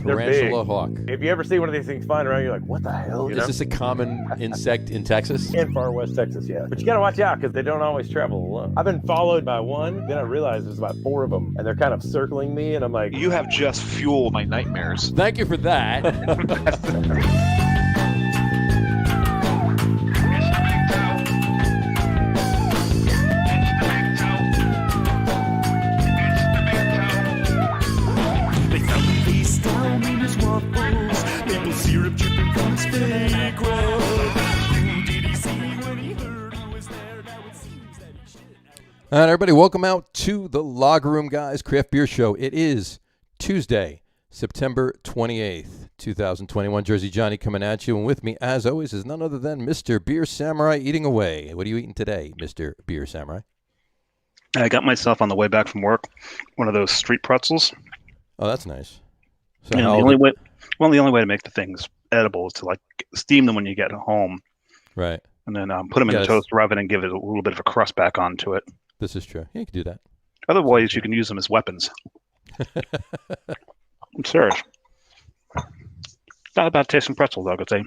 Tarantula hawk. If you ever see one of these things flying around, you're like, what the hell? Is this a common insect in Texas? In far west Texas, yeah. But you gotta watch out because they don't always travel alone. I've been followed by one, then I realized there's about 4 of them, and they're kind of circling me, and I'm like... You have just fueled my nightmares. Thank you for that. All right, everybody, welcome out to the Log Room Guys Craft Beer Show. It is Tuesday, September 28th, 2021. Jersey Johnny coming at you, and with me, as always, is none other than Mr. Beer Samurai eating away. What are you eating today, Mr. Beer Samurai? I got myself on the way back from work one of those street pretzels. Oh, that's nice. So the only way to make the things edible is to like steam them when you get home, right? And then put them in the toaster oven and give it a little bit of a crust back onto it. This is true. Yeah, you can do that. Otherwise, you can use them as weapons. I'm serious. Not about tasting pretzel, though, because they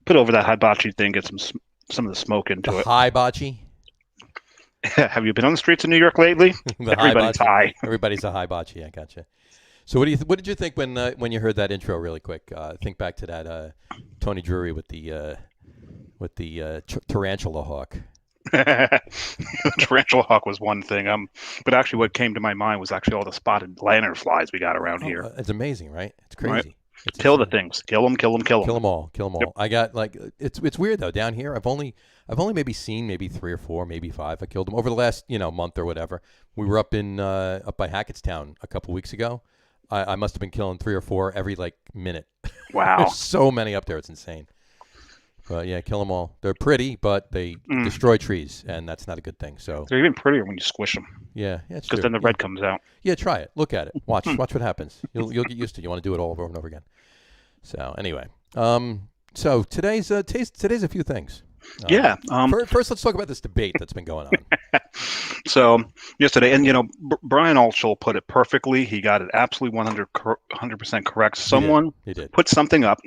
put over that hibachi thing, get some of the smoke into it. Hibachi? Have you been on the streets of New York lately? Everybody's high. Everybody's a hibachi. I gotcha. So what did you think when you heard that intro? Really quick, think back to that Tony Drury with the tarantula hawk. Tarantula hawk was one thing, but actually what came to my mind was actually all the spotted lanternflies we got around here. It's amazing, right? It's crazy. Right. Kill the things. Kill them. Kill them all. Yep. I got it's weird though. Down here, I've only maybe seen 3 or 4, maybe 5. I killed them over the last month or whatever. We were up by Hackettstown a couple weeks ago. I must have been killing 3 or 4 every minute. Wow. There's so many up there. It's insane. But yeah, kill them all. They're pretty, but they destroy trees, and that's not a good thing. So they're even prettier when you squish them. Yeah, because then the red comes out. Yeah, try it. Look at it. Watch what happens. You'll get used to it. You want to do it all over and over again. So anyway, so today's a few things. Yeah. First, let's talk about this debate that's been going on. So yesterday, and Brian Altschul put it perfectly. He got it absolutely 100% correct. Someone he did. Put something up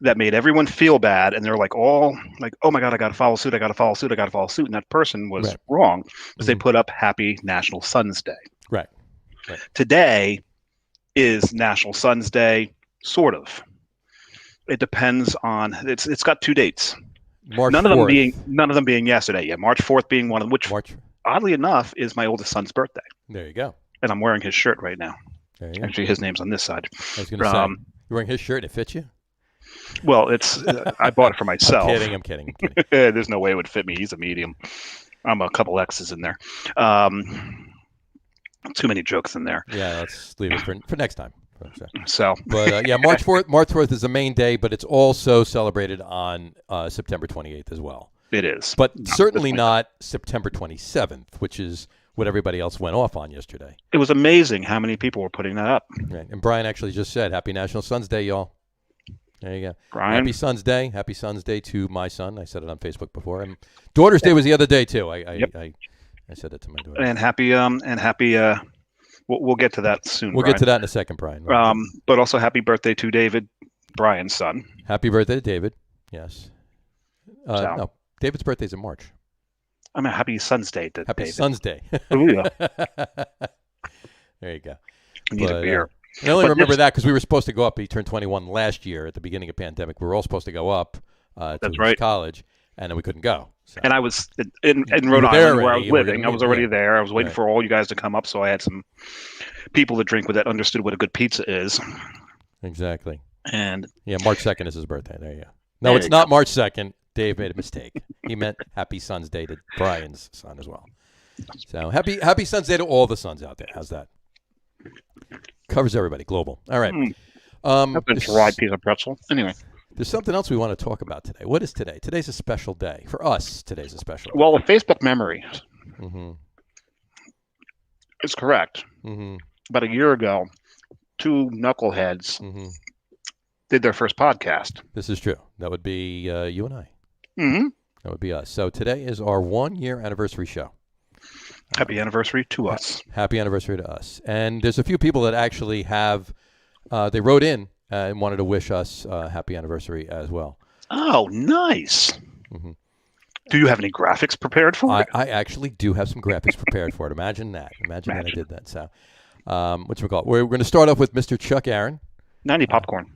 that made everyone feel bad, and they're all like, oh my God, I got to follow suit. And that person was wrong because they put up Happy National Sons Day. Right. Today is National Sons Day, sort of. It depends on, it's got 2 dates. None of them being yesterday. Yeah, March 4th being one of them, which oddly enough is my oldest son's birthday. There you go. And I'm wearing his shirt right now. There you go. Actually, his name's on this side. I was going to say, you're wearing his shirt and it fits you? Well, it's I bought it for myself. I'm kidding. There's no way it would fit me. He's a medium. I'm a couple X's in there. Too many jokes in there. Yeah, let's leave it for next time. So, but March 4th is the main day, but it's also celebrated on September 28th as well. It is, but certainly not September 27th, which is what everybody else went off on yesterday. It was amazing how many people were putting that up. Right. And Brian actually just said, "Happy National Sons Day, y'all." There you go. Brian. Happy Sons Day. Happy Sons Day to my son. I said it on Facebook before. And Daughter's Day was the other day too. I said it to my daughter. And happy. We'll get to that soon. We'll get to that in a second, Brian. Right. But also happy birthday to David, Brian's son. Happy birthday to David. Yes. No, David's birthday's in March. I mean, happy Sons Day to Happy David. Sons Day. Ooh, yeah. There you go. I need a beer. I only remember that because we were supposed to go up. He turned 21 last year at the beginning of the pandemic. We were all supposed to go up to his college, and then we couldn't go. So. And I was in Rhode Island where I was living. I was already there. I was waiting for all you guys to come up, so I had some people to drink with that understood what a good pizza is. Exactly. And yeah, March 2nd is his birthday. There you go. No, it's not March 2nd. Dave made a mistake. He meant Happy Sons Day to Brian's son as well. So happy Sons Day to all the sons out there. How's that? Covers everybody, global. All right. That's a dried piece of pretzel. Anyway. There's something else we want to talk about today. What is today? Today's a special day. For us, today's a special day. Well, the Facebook memory is correct. Mm-hmm. About a year ago, 2 knuckleheads did their first podcast. This is true. That would be you and I. Mm-hmm. That would be us. So today is our 1-year anniversary show. Happy anniversary to us. Happy anniversary to us. And there's a few people that actually have They wrote in and wanted to wish us happy anniversary as well. Oh, nice. Mm-hmm. Do you have any graphics prepared for it? I actually do have some graphics prepared for it. Imagine that. Imagine that I did that. So, whatchamacallit? We're going to start off with Mr. Chuck Aaron. 90 popcorn.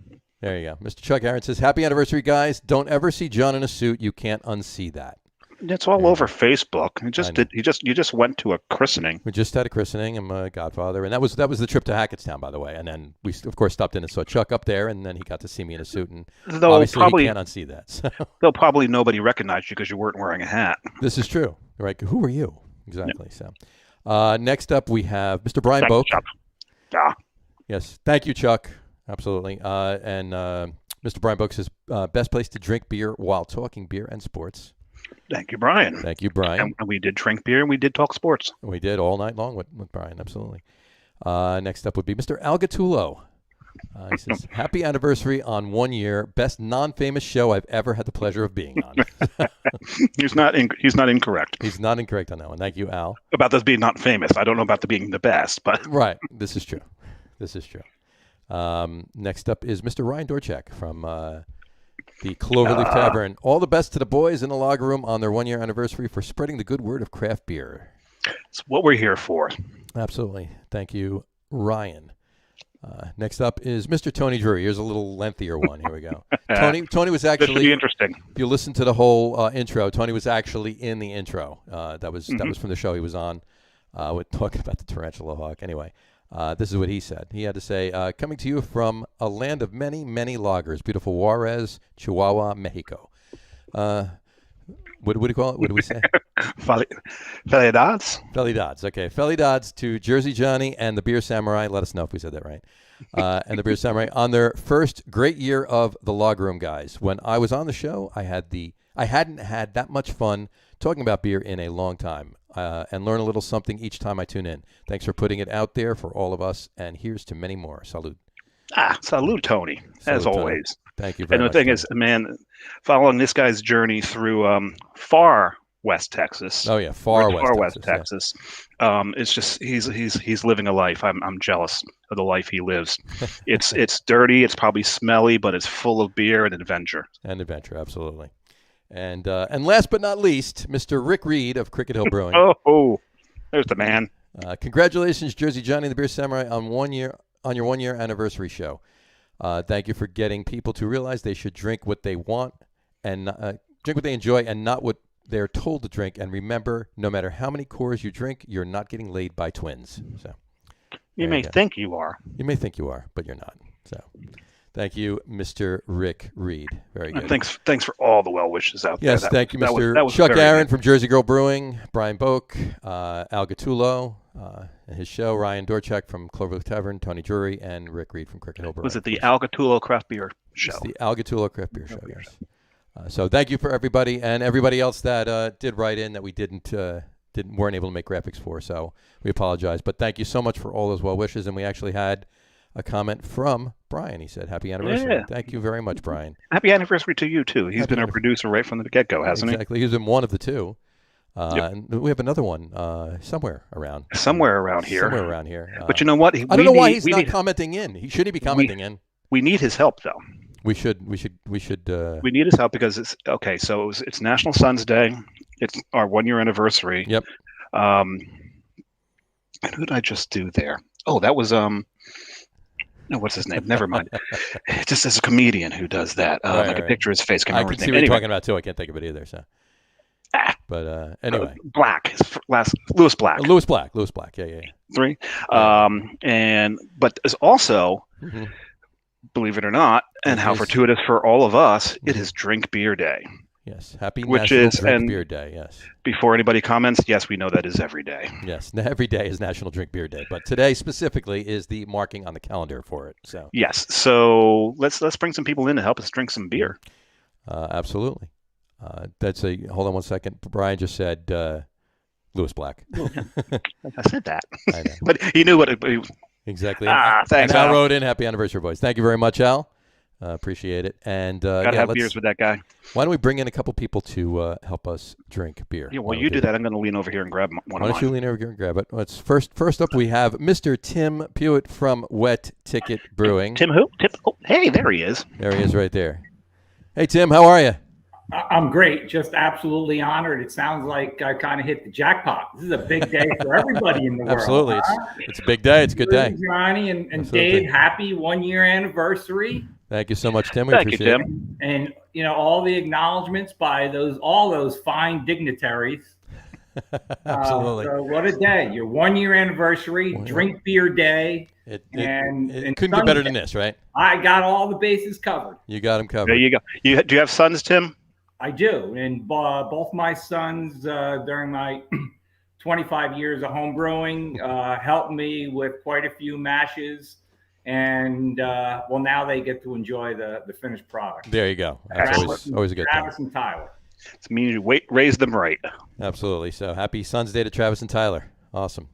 There you go. Mr. Chuck Aaron says, happy anniversary, guys. Don't ever see John in a suit. You can't unsee that. It's all over Facebook. You just went to a christening. We just had a christening. I'm a godfather, and that was the trip to Hackettstown, by the way. And then we of course stopped in and saw Chuck up there, and then he got to see me in a suit. And obviously he can't unsee that. So. Though probably nobody recognized you because you weren't wearing a hat. This is true. Right? Who are you exactly? Yeah. So next up we have Mr. Brian Boak. Yeah. Yes, thank you, Chuck. Absolutely. And Mr. Brian Boak says best place to drink beer while talking beer and sports. Thank you, Brian. Thank you, Brian. And we did drink beer and we did talk sports. We did all night long with Brian, absolutely. Next up would be Mr. Al Gattulo. He says, happy anniversary on 1 year. Best non-famous show I've ever had the pleasure of being on. He's not incorrect. He's not incorrect on that one. Thank you, Al. About this being not famous. I don't know about the being the best, but right. This is true. Next up is Mr. Ryan Dorchak from the Cloverleaf Tavern. All the best to the boys in the lager room on their 1 year anniversary for spreading the good word of craft beer. It's what we're here for. Absolutely. Thank you, Ryan. Next up is Mr. Tony Drury. Here's a little lengthier one. Here we go. Tony was actually. This should be interesting. If you listen to the whole intro, Tony was actually in the intro. That was from the show he was on, with talking about the tarantula hawk. Anyway, this is what he said. He had to say, coming to you from a land of many, many lagers, beautiful Juarez, Chihuahua, Mexico. What do we call it? What do we say? Felicidades. Felicidades. Okay. Felicidades to Jersey Johnny and the Beer Samurai. Let us know if we said that right. And the Beer Samurai on their first great year of the Log Room guys. When I was on the show, I hadn't had that much fun talking about beer in a long time, and learn a little something each time I tune in. Thanks for putting it out there for all of us, and here's to many more. Salud. Salud, Tony, as always. Tony. Thank you very much. And the thing is, man, following this guy's journey through far West Texas. Oh yeah, far West Texas. Yeah. It's just he's living a life. I'm jealous of the life he lives. It's dirty. It's probably smelly, but it's full of beer and adventure. Absolutely. And last but not least, Mr. Rick Reed of Cricket Hill Brewing. Oh, there's the man. Congratulations, Jersey Johnny and the Beer Samurai, on your 1 year anniversary show. Thank you for getting people to realize they should drink what they want and drink what they enjoy and not what they're told to drink. And remember, no matter how many Coors you drink, you're not getting laid by twins. So you may think you are. You may think you are, but you're not. So thank you, Mr. Rick Reed. Very good. Thanks for all the well wishes out there. Yes, thank you, Mr. Chuck Aaron from Jersey Girl Brewing, Brian Boak, Al Gattulo, and his show, Ryan Dorchak from Cloverleaf Tavern, Tony Drury, and Rick Reed from Cricket Hill Brewing. Was it the Al Gattulo Craft Beer Show? It's the Al Gattulo Craft Beer Show, yes. So thank you for everybody and everybody else that did write in that we weren't able to make graphics for. So we apologize, but thank you so much for all those well wishes. And we actually had a comment from Brian. He said, "Happy anniversary!" Yeah. Thank you very much, Brian. Happy anniversary to you too. He's been our producer right from the get-go, hasn't he? Exactly. He's been one of the two. Yep. And we have another one somewhere around here. Somewhere around here. But you know what? I don't know why he's not commenting in. He shouldn't be commenting in. We need his help, though. We should. We need his help because it's okay. So it's National Sons Day. It's our 1 year anniversary. Yep. And who did I just do there? Oh, that was No, what's his name? Never mind. Just as a comedian who does that. I can picture his face. I can see what you're talking about too. I can't think of it either. So. But anyway, Black. Lewis Black. Lewis Black. Yeah. 3. But is also. Mm-hmm. Believe it or not, and how fortuitous for all of us, it is Drink Beer Day. Yes, happy National Drink Beer Day, yes. Before anybody comments, yes, we know that is every day. Yes, every day is National Drink Beer Day, but today specifically is the marking on the calendar for it. So yes, so let's bring some people in to help us drink some beer. Absolutely. Hold on one second. Brian just said Lewis Black. I said that. I know. But he knew what it. Exactly. Thanks, and Al Al. wrote in, happy anniversary, boys. Thank you very much, Al. Appreciate it. And gotta have beers with that guy. Why don't we bring in a couple people to help us drink beer? Yeah, well, you do that. I'm going to lean over here and grab one of mine. Why don't you lean over here and grab it? Let's first up we have Mr. Tim Pewitt from Wet Ticket Brewing. Tim who? Hey, there he is. There he is right there. Hey, Tim, how are you? I'm great. Just absolutely honored. It sounds like I kind of hit the jackpot. This is a big day for everybody in the world. Absolutely. It's a big day. It's a good day. Johnny and Dave, happy 1-year anniversary. Thank you so much, Tim. We appreciate it. And, all the acknowledgments by all those fine dignitaries. Absolutely. So what a day. Your 1-year anniversary, drink beer day. It couldn't get better than this, right? I got all the bases covered. You got them covered. There you go. Do you have sons, Tim? I do. And both my sons, during my 25 years of home brewing, helped me with quite a few mashes. And, now they get to enjoy the finished product. There you go. That's always a good thing. Travis and Tyler. It means you raise them right. Absolutely. So happy Son's Day to Travis and Tyler. Awesome.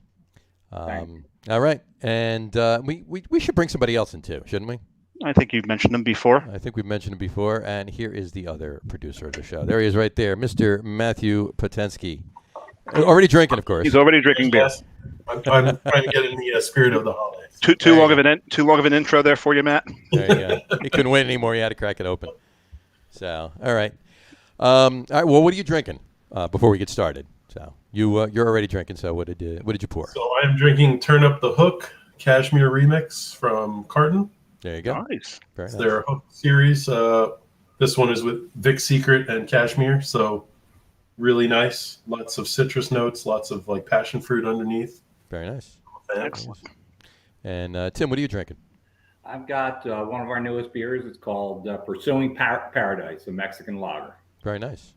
All right. And we should bring somebody else in too, shouldn't we? I think you've mentioned them before. I think we've mentioned him before. And here is the other producer of the show. There he is right there, Mr. Matthew Potenski. Already drinking, of course. He's already drinking beer. Yes. I'm trying to get in the spirit of the holidays. Too long of an intro there for you, Matt. There you go. He couldn't wait anymore. He had to crack it open. So, all right. All right. Well, what are you drinking before we get started? So you're already drinking. So what did you pour? So I'm drinking Turn Up the Hook Cashmere Remix from Carton. There you go. Nice. Very It's nice. their Hook series. This one is with Vic's Secret and Cashmere. So really nice. Lots of citrus notes. Lots of passion fruit underneath. Very nice. Excellent. And Tim, what are you drinking? I've got one of our newest beers. It's called Pursuing Paradise, a Mexican lager. Very nice.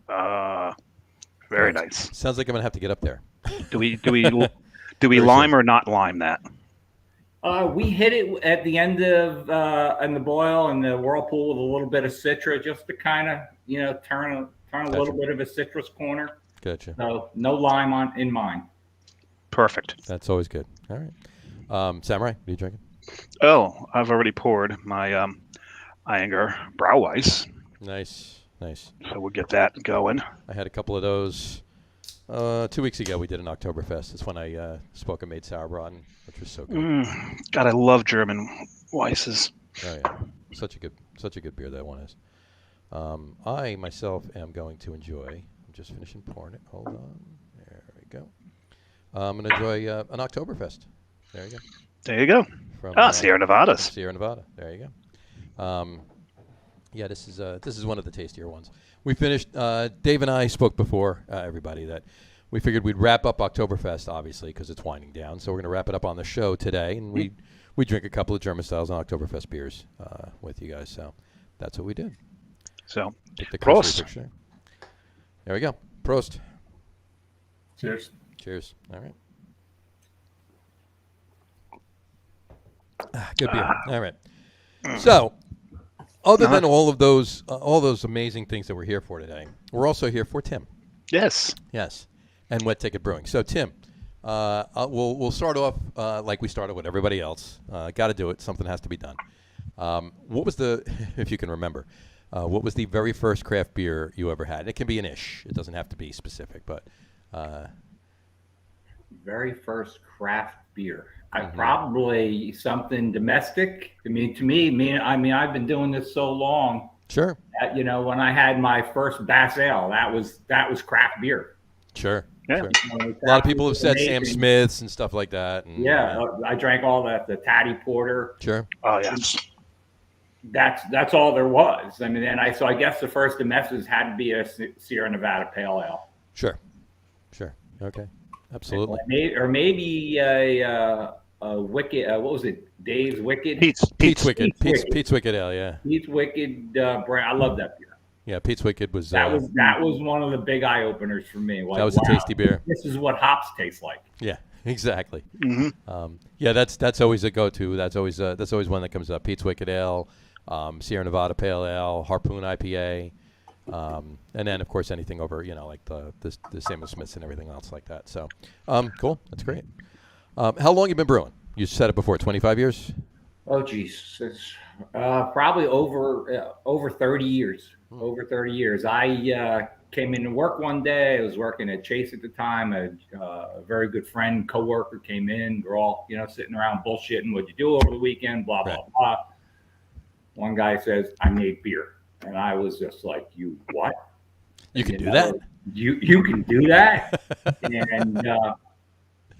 Very nice. Sounds like I'm gonna have to get up there. Do we lime or not lime that? We hit it at the end of in the boil and the whirlpool with a little bit of citra, just to kind of turn a little bit of a citrus corner. Gotcha. So no lime in mine. Perfect. That's always good. All right. Samurai, what are you drinking? Oh, I've already poured my Iyengar Brauweiss. Nice. So we'll get that going. I had a couple of those 2 weeks ago. We did an Oktoberfest. That's when I spoke and made Sauerbraten, which was so good. God, I love German Weisses. Oh yeah, such a good beer that one is. I myself am going to enjoy. I'm just finishing pouring it. Hold on. There we go. I'm going to enjoy an Oktoberfest. There you go. There you go. From Sierra Nevada. Sierra Nevada. There you go. Yeah, this is one of the tastier ones. We finished. Dave and I spoke before everybody that we figured we'd wrap up Oktoberfest, obviously, because it's winding down. So we're going to wrap it up on the show today, and we drink a couple of German styles and Oktoberfest beers with you guys. So that's what we did. So, The Prost. picture. There we go. Prost. Cheers. Cheers. All right. Good beer. All right. So, other than all of those amazing things that we're here for today, we're also here for Tim. Yes. Yes, and Wet Ticket Brewing. So, Tim, we'll start off like we started with everybody else. Got to do it. Something has to be done. What was if you can remember, what was the very first craft beer you ever had? It can be an ish. It doesn't have to be specific, but. Very first craft beer. Probably something domestic. I mean, I've been doing this so long. Sure. That, when I had my first Bass Ale, that was craft beer. Sure. Yeah. Sure. A lot of people have said Sam Smith's and stuff like that. And, yeah, I drank all that, the Tatty Porter. Sure. Oh, yes. That's all there was. I mean, so I guess the first domestics had to be a Sierra Nevada Pale Ale. Sure. Okay. Absolutely. Or maybe a Wicked. What was it? Dave's Wicked. Pete's Wicked. Pete's Wicked Ale. Yeah. Pete's Wicked brand. I love that beer. Yeah. Pete's Wicked was. That was one of the big eye openers for me. Like, that was a tasty beer. This is what hops taste like. Yeah. Exactly. Mm-hmm. Yeah. That's always a go-to. That's always one that comes up. Pete's Wicked Ale, Sierra Nevada Pale Ale, Harpoon IPA. And then, of course, anything over, like the Samuel Smiths and everything else like that. So, cool. That's great. How long you been brewing? You said it before, 25 years? Oh, geez. It's probably over 30 years. Over 30 years. I came into work one day. I was working at Chase at the time. A very good friend, coworker came in. We're all, sitting around bullshitting. What'd you do over the weekend? Blah, blah, blah. One guy says, I made beer. And I was just like, you what? You can do that? You can do that? And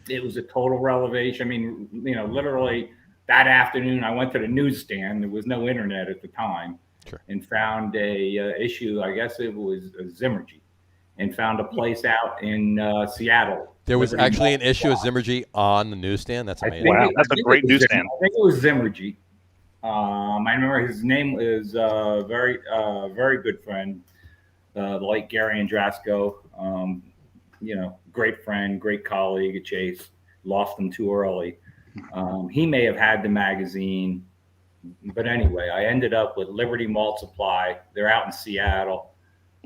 it was a total revelation. I mean, literally that afternoon, I went to the newsstand. There was no internet at the time. Sure. And found a issue. I guess it was Zimmergy, and found a place out in Seattle. There was actually an issue of Zimmergy on the newsstand. That's amazing. Wow, that's a great newsstand. I think it was Zimmergy. I remember his name is very good friend, the late Gary Andrasco. Great friend, great colleague at Chase. Lost him too early. He may have had the magazine. But anyway, I ended up with Liberty Malt Supply. They're out in Seattle.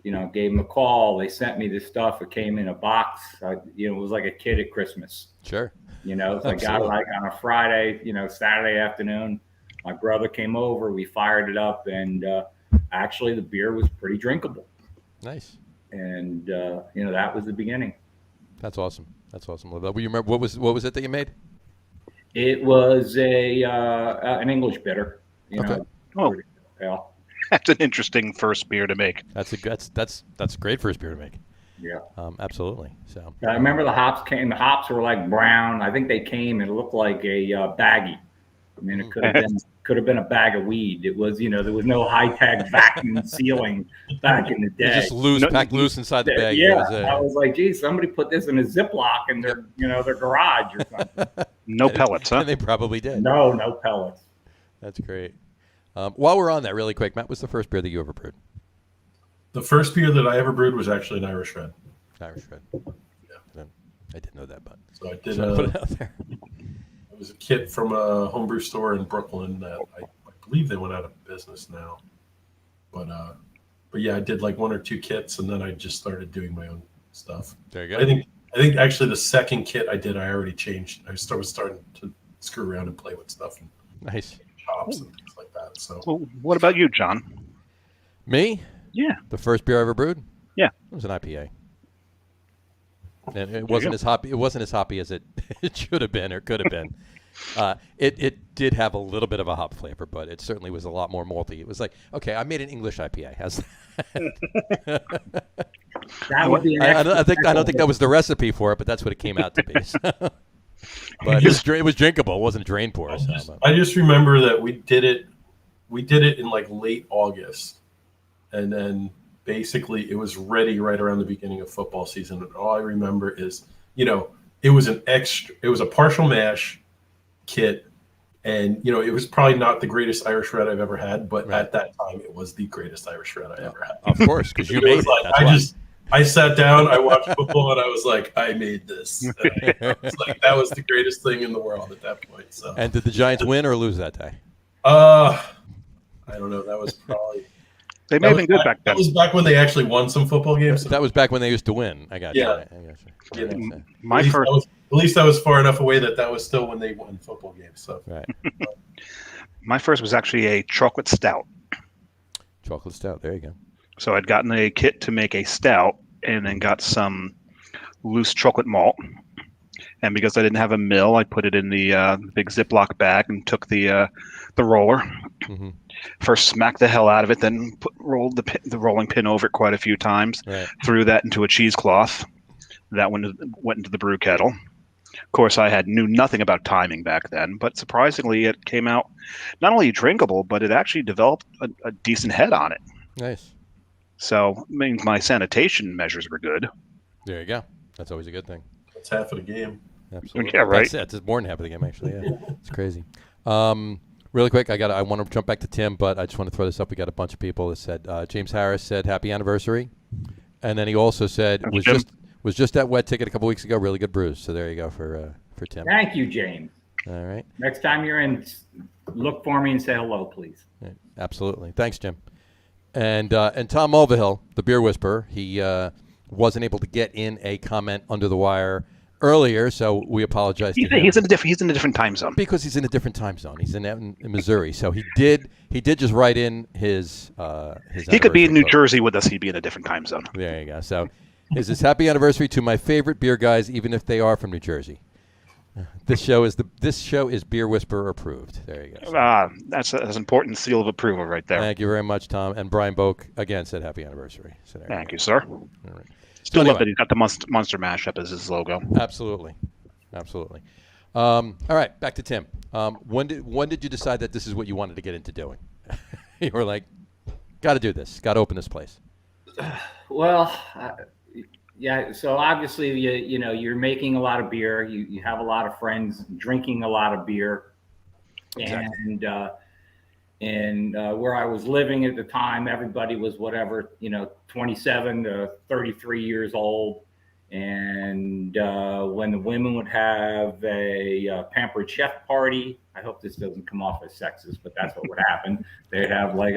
Gave them a call. They sent me this stuff. It came in a box. It was like a kid at Christmas. Sure. So I got it on a Friday, Saturday afternoon. My brother came over. We fired it up, and actually the beer was pretty drinkable. Nice. And that was the beginning. That's awesome. That's awesome. You remember what was it that you made? It was an English bitter. Okay. Pale. That's an interesting first beer to make. That's a great first beer to make. Yeah. Absolutely. So I remember the hops came. The hops were like brown. I think they came and it looked like a baggie. I mean, it could have been a bag of weed. It was, there was no high tech vacuum sealing back in the day. Just packed loose inside the bag. Yeah, I was like, geez, somebody put this in a Ziploc in their, their garage or something. No pellets, huh? And they probably did. No pellets. That's great. While we're on that, really quick, Matt, what's the first beer that you ever brewed? The first beer that I ever brewed was actually an Irish Red. Irish Red. Yeah. I didn't know that, but so I did. Put it out there. It was a kit from a homebrew store in Brooklyn that I believe they went out of business now. But yeah, I did like one or two kits, and then I just started doing my own stuff. There you go. I think actually the second kit I did, I already changed. I was starting to screw around and play with stuff and nice hops and things like that. So, well, what about you, John? Me? Yeah. The first beer I ever brewed? Yeah. It was an IPA. And it wasn't as hoppy. It wasn't as hoppy as it should have been or could have been. It did have a little bit of a hop flavor, but it certainly was a lot more malty. It was like, okay, I made an English IPA. How's that? That would be I don't think that was the recipe for it, but that's what it came out to be. So. But it was drinkable. It wasn't a drain pour. I just remember that we did it in like late August, and then basically it was ready right around the beginning of football season. And all I remember is, it was a partial mash kit, and it was probably not the greatest Irish Red I've ever had, but right. At that time it was the greatest Irish Red I ever had. Of course, because you made it. Like, I sat down, I watched football, and I was like, I made this. And it's like that was the greatest thing in the world at that point. So. And did the Giants win or lose that day? I don't know. That was probably. They may have been good back then. That was back when they actually won some football games. That was back when they used to win. I got you. Yeah. At least I was far enough away that was still when they won football games. So. Right. My first was actually a chocolate stout. Chocolate stout. There you go. So I'd gotten a kit to make a stout and then got some loose chocolate malt. And because I didn't have a mill, I put it in the big Ziploc bag and took the roller. Mm-hmm. First smacked the hell out of it, then rolled the rolling pin over it quite a few times. Right. Threw that into a cheesecloth. That one went into the brew kettle. Of course, I knew nothing about timing back then, but surprisingly, it came out not only drinkable, but it actually developed a decent head on it. Nice. So it means my sanitation measures were good. There you go. That's always a good thing. That's half of the game. Absolutely. Yeah, right. That's more than half of the game, actually. Yeah, it's crazy. Really quick, I want to jump back to Tim, but I just want to throw this up. We got a bunch of people that said James Harris said happy anniversary, and then he also said was just at Wet Ticket a couple weeks ago. Really good brews. So there you go for Tim. Thank you, James. All right. Next time you're in, look for me and say hello, please. Right. Absolutely. Thanks, Jim. And Tom Mulvihill, the beer whisperer, he wasn't able to get in a comment under the wire earlier, so we apologize to him. He's in a different time zone. Because he's in a different time zone. He's in Missouri, so he did just write in his. He could be in New quote. Jersey with us. He'd be in a different time zone. There you go. So, is this happy anniversary to my favorite beer guys, even if they are from New Jersey. This show is Beer Whisperer approved. There you go. That's an important seal of approval right there. Thank you very much, Tom. And Brian Boak again said happy anniversary. So Thank you, sir. All right. Still love that he's got the Monster Mashup as his logo. Absolutely. All right, back to Tim. When did you decide that this is what you wanted to get into doing? You were like, got to do this. Got to open this place. Well, yeah. So obviously, you know, you're making a lot of beer. You have a lot of friends drinking a lot of beer, exactly. And where I was living at the time, everybody was whatever, 27 to 33 years old. And when the women would have a pampered chef party, I hope this doesn't come off as sexist, but that's what would happen. They'd have like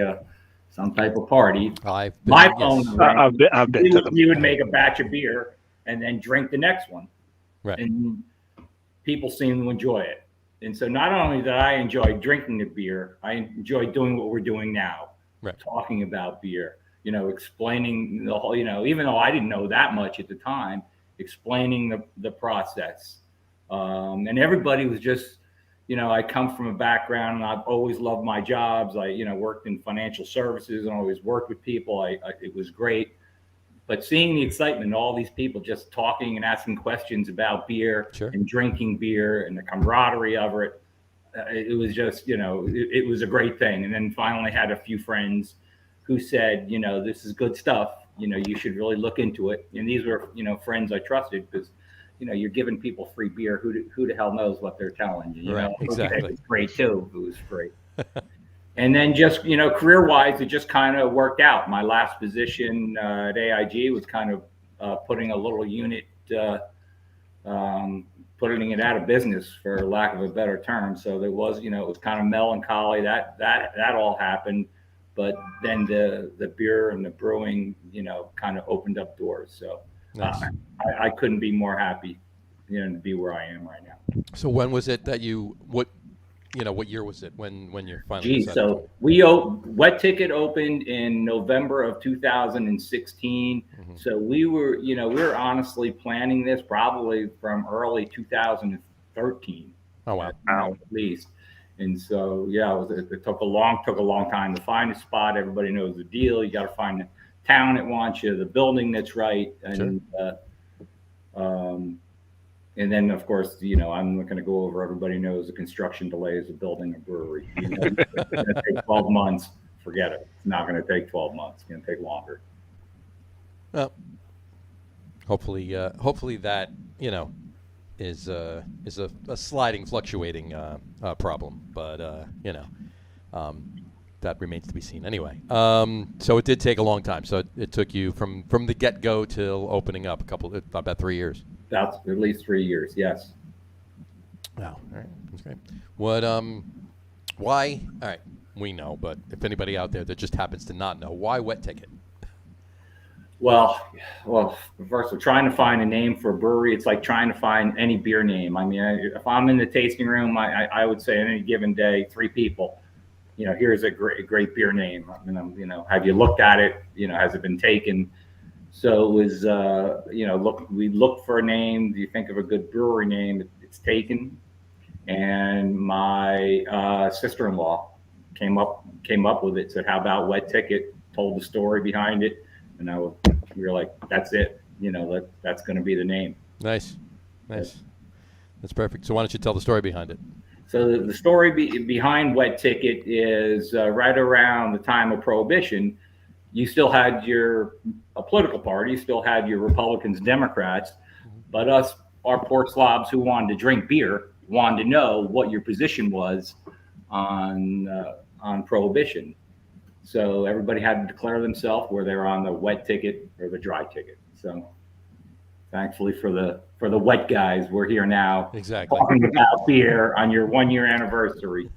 some type of party. I've been to them. You would make a batch of beer and then drink the next one. Right. And people seem to enjoy it. And so not only did I enjoy drinking the beer, I enjoy doing what we're doing now, right. Talking about beer, explaining the whole, even though I didn't know that much at the time, explaining the process. And everybody was just, I come from a background and I've always loved my jobs. I, worked in financial services and always worked with people. It was great. But seeing the excitement, all these people just talking and asking questions about beer, sure. And drinking beer and the camaraderie of it, it was just, it was a great thing. And then finally had a few friends who said, this is good stuff. You should really look into it. And these were, friends I trusted because, you're giving people free beer. Who the hell knows what they're telling you? Right, exactly. It was free too. It was free. And then just, career-wise, it just kind of worked out. My last position at AIG was kind of putting a little unit, putting it out of business, for lack of a better term. So there was, it was kind of melancholy that all happened. But then the beer and the brewing, kind of opened up doors. So nice. I couldn't be more happy, to be where I am right now. So when was it that what year was it when you finally decided? So Wet Ticket opened in November of 2016. Mm-hmm. So we were honestly planning this probably from early 2013. Oh wow! At least. And so it took a long time to find a spot. Everybody knows the deal. You got to find the town that wants you, the building that's right, and sure. And then, of course, I'm not going to go over. Everybody knows the construction delays of building a brewery. It's going to take 12 months. Forget it. It's not going to take 12 months. It's going to take longer. Well, hopefully that is a sliding, fluctuating problem. But that remains to be seen. Anyway, so it did take a long time. So it took you from the get-go till opening up about 3 years. That's at least 3 years, yes. Wow, all right, that's great. What, why? All right, we know, but if anybody out there that just happens to not know, why Wet Ticket? Well, first of all, trying to find a name for a brewery, it's like trying to find any beer name. I mean, if I'm in the tasting room, I would say on any given day, 3 people, here's a great beer name. I mean, have you looked at it? Has it been taken? So it was, we looked for a name. Do you think of a good brewery name? It's taken. And my sister-in-law came up with it, said, how about Wet Ticket? Told the story behind it. And we were like, that's it. That's going to be the name. Nice. That's perfect. So why don't you tell the story behind it? So the story behind Wet Ticket is right around the time of Prohibition. You still had a political party, you still had your Republicans, Democrats, but our poor slobs who wanted to drink beer wanted to know what your position was on Prohibition. So everybody had to declare themselves whether they're on the wet ticket or the dry ticket. So thankfully for the wet guys, we're here now. Exactly. Talking about beer on your 1 year anniversary.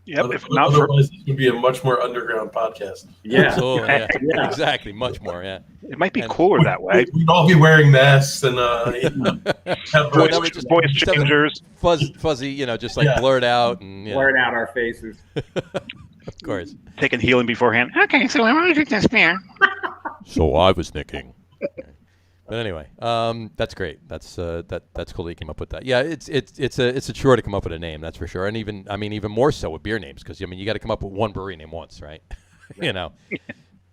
Yep. If not otherwise, this would be a much more underground podcast. Yeah. Absolutely, yeah. Yeah. Exactly. Much more, yeah. it might be cooler that way. We'd all be wearing masks and have Voice just have changers. Fuzzy, just like blurred out and Blurred out our faces. Of course. Taking healing beforehand. Okay, so I want to drink this beer. So I was thinking. But anyway, that's great. That's cool that you came up with that. Yeah, it's a chore to come up with a name, that's for sure. And even more so with beer names, because you got to come up with one brewery name once, right?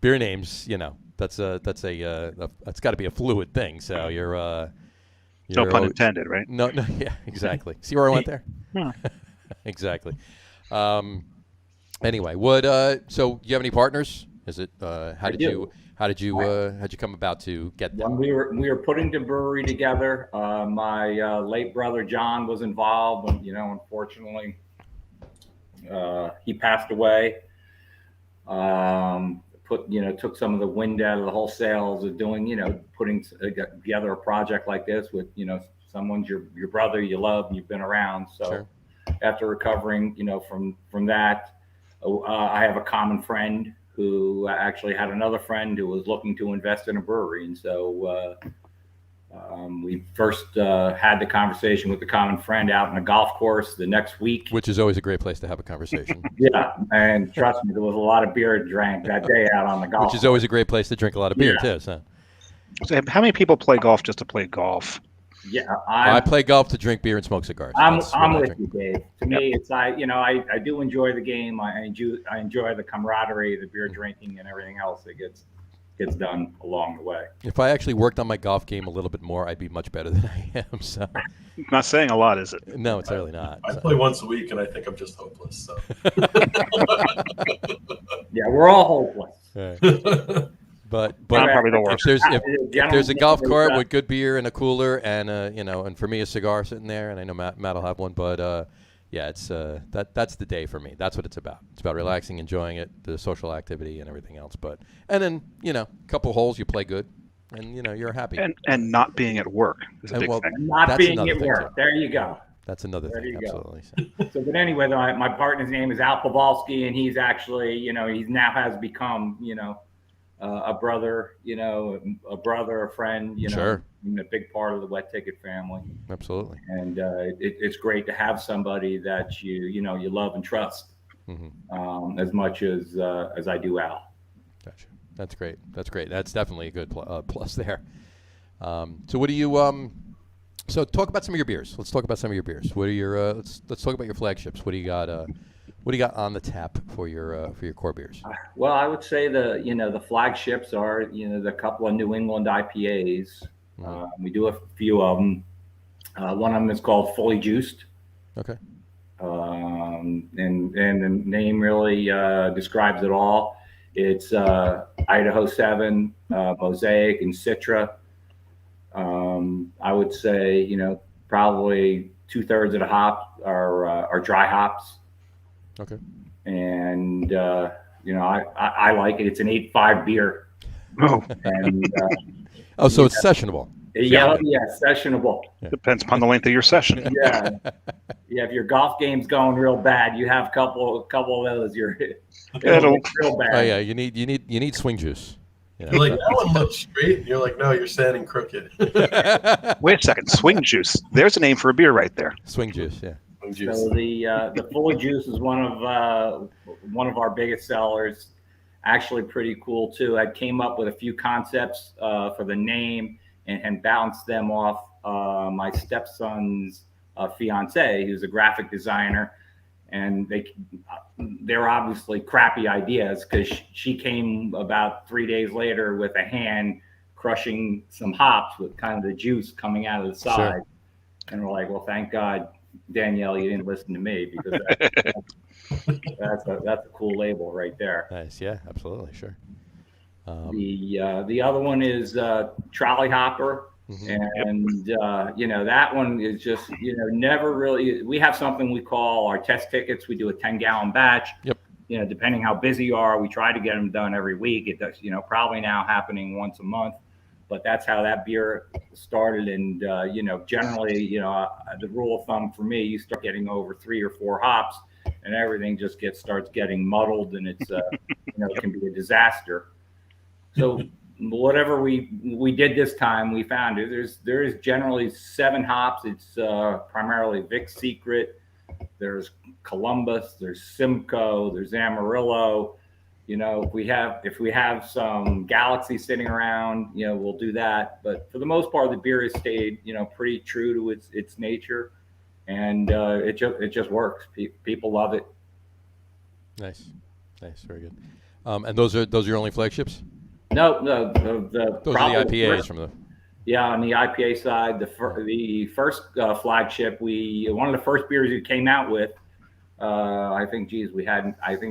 Beer names, that's got to be a fluid thing. So you're no pun intended, right? No, yeah, exactly. See where I went there? Exactly. Anyway, so you have any partners? Is it how did you come about to get them? When we were putting the brewery together, my late brother John was involved. And unfortunately, he passed away. Took some of the wind out of the whole sails of doing, putting together a project like this with, someone's your brother you love and you've been around. So Sure. After recovering, from that, I have a common friend who actually had another friend who was looking to invest in a brewery. And so we first had the conversation with the common friend out in a golf course the next week. Which is always a great place to have a conversation. Yeah, and trust me, there was a lot of beer drank that day out on the golf Which is always a great place to drink a lot of beer, too. So How many people play golf just to play golf? Yeah, I play golf to drink beer and smoke cigars. I'm with you, Dave. To me, it's I do enjoy the game. I enjoy the camaraderie, the beer drinking, and everything else that gets done along the way. If I actually worked on my golf game a little bit more, I'd be much better than I am. So, not saying a lot, is it? No, it's really not. I play once a week, and I think I'm just hopeless. So. Yeah, we're all hopeless. Right. But I'm probably the worst. If there's a golf cart with good beer and a cooler and and for me a cigar sitting there, and I know Matt'll have one, but it's that's the day for me. That's what it's about. It's about relaxing, enjoying it, the social activity and everything else. And then a couple holes you play good, and you're happy. And not being at work is a big thing. Not being at work. There you go. That's another thing. Absolutely. So, but anyway, though, my partner's name is Al Pavolsky, and he's actually he's now has become a brother, a friend, Sure. a big part of the Wet Ticket family. Absolutely. And it's great to have somebody that you love and trust as much as I do Al. Gotcha. That's great. That's definitely a good plus there. So what do you So talk about some of your beers. Let's talk about some of your beers. What are your let's talk about your flagships. What do you got? What do you got on the tap for your core beers? Well, I would say the flagships are the couple of New England IPAs. We do a few of them. One of them is called Fully Juiced. Okay. And the name really describes it all. It's Idaho 7, Mosaic, and Citra. I would say probably 2/3 of the hop are dry hops. Okay. And I like it. It's an 8.5 beer. Oh. And so it's sessionable. Yeah, sessionable. Yeah. Depends upon the length of your session. Yeah. If your golf game's going real bad, you have a couple of those. It'll real bad. Oh yeah, you need swing juice. You're like, that one looks straight. And you're like, no, you're standing crooked. Wait a second, swing juice. There's a name for a beer right there. Swing juice, yeah. So the Fully Juice is one of our biggest sellers. Actually, pretty cool too. I came up with a few concepts for the name and bounced them off my stepson's fiance, who's a graphic designer, and they're obviously crappy ideas because she came about 3 days later with a hand crushing some hops with kind of the juice coming out of the side. Sure. And we're like, well, thank God, Danielle, you didn't listen to me, because that's a cool label right there. Nice, yeah, absolutely, sure. The other one is Trolley Hopper, and that one is just never really. We have something we call our test tickets. We do a 10-gallon batch. Yep. Depending how busy you are, we try to get them done every week. It does, probably now happening once a month. But that's how that beer started. And, generally, the rule of thumb for me, you start getting over 3 or 4 hops, and everything just starts getting muddled, and it's it can be a disaster. So whatever we did this time, we found there is generally 7 hops. It's primarily Vic's Secret. There's Columbus. There's Simcoe. There's Amarillo. If we have some Galaxy sitting around, we'll do that. But for the most part, the beer has stayed, pretty true to its nature, and it just works. People love it. Nice, very good. And those are your only flagships? No, those are the IPAs from the. Yeah, on the IPA side, the first flagship, one of the first beers we came out with. I think we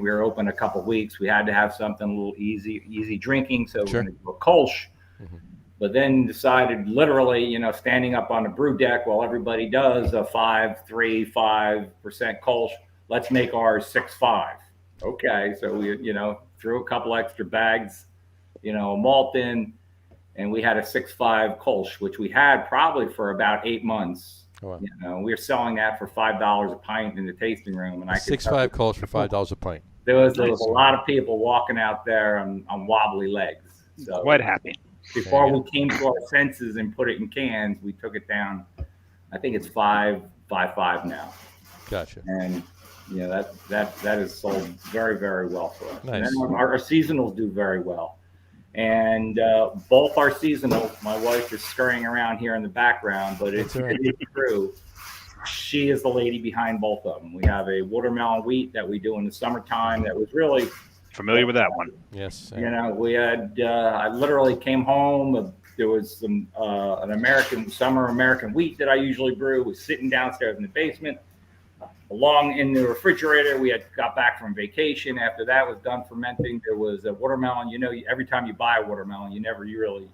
were open a couple weeks. We had to have something a little easy drinking, so sure. We're going to do a Kolsch. Mm-hmm. But then decided, literally, standing up on the brew deck while everybody does a 5% Kolsch. Let's make ours 6.5. Okay, so we threw a couple extra bags, malt in, and we had a 6.5 Kolsch, which we had probably for about 8 months. Oh, wow. We were selling that for $5 a pint in the tasting room, and 6.5 Kolsch for $5 a pint. There was a lot of people walking out there on wobbly legs. So quite happy. Before we came to our senses and put it in cans, we took it down. I think it's 5.5 now. Gotcha. And that is sold very, very well for us. Nice. And then our seasonals do very well. And both our seasonals, my wife is scurrying around here in the background, but it's true. She is the lady behind both of them. We have a watermelon wheat that we do in the summertime that was really familiar with that one. Yes. We had, I literally came home. There was some summer American wheat that I usually brew. Was sitting downstairs in the basement. Along in the refrigerator, we had got back from vacation. After that was done fermenting, there was a watermelon. Every time you buy a watermelon, you really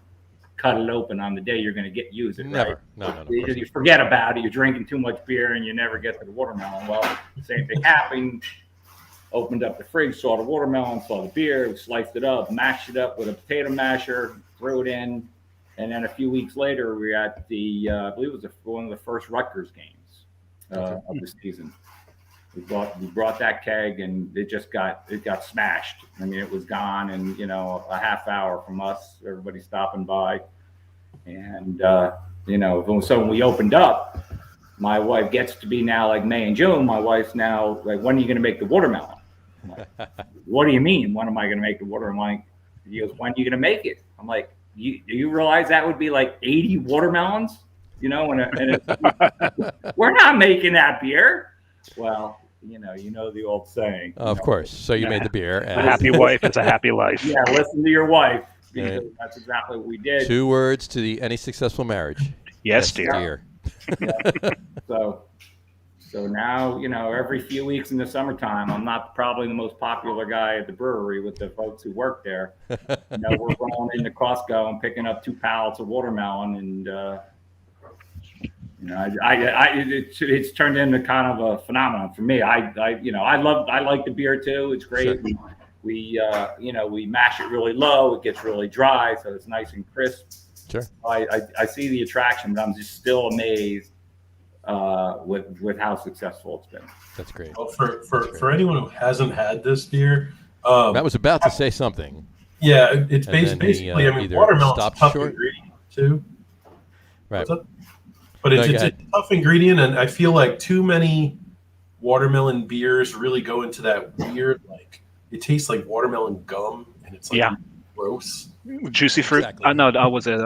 cut it open on the day you're going to use it. Never. Right? No. You forget about it. You're drinking too much beer and you never get to the watermelon. Well, the same thing happened. Opened up the fridge, saw the watermelon, saw the beer, sliced it up, mashed it up with a potato masher, threw it in. And then a few weeks later, we were at the, I believe it was one of the first Rutgers games of the season. We brought that keg, and it got smashed. I mean, it was gone in a half hour from us. Everybody stopping by, and so when we opened up, my wife gets to be now like May and June. My wife's now like, when are you going to make the watermelon? I'm like, what do you mean? When am I going to make the watermelon? He goes, when are you going to make it? I'm like, do you realize that would be like 80 watermelons? And we're not making that beer. Well, the old saying. Of course. So you made the beer. A happy wife is a happy life. Yeah, listen to your wife, because that's exactly what we did. 2 words to any successful marriage. Yes, dear. Yeah. So now, every few weeks in the summertime, I'm not probably the most popular guy at the brewery with the folks who work there. We're going into Costco and picking up 2 pallets of watermelon, and it's turned into kind of a phenomenon for me. I like the beer too. It's great. Sure. We mash it really low. It gets really dry, so it's nice and crisp. Sure. I see the attraction, but I'm just still amazed with how successful it's been. That's great. Well, for anyone who hasn't had this beer, I was about to say something. Yeah, it's basically. Watermelon's a tough ingredient too. Right. But it's a tough ingredient, and I feel like too many watermelon beers really go into that weird, like, it tastes like watermelon gum, and it's like gross. Juicy fruit. Exactly. No, was it?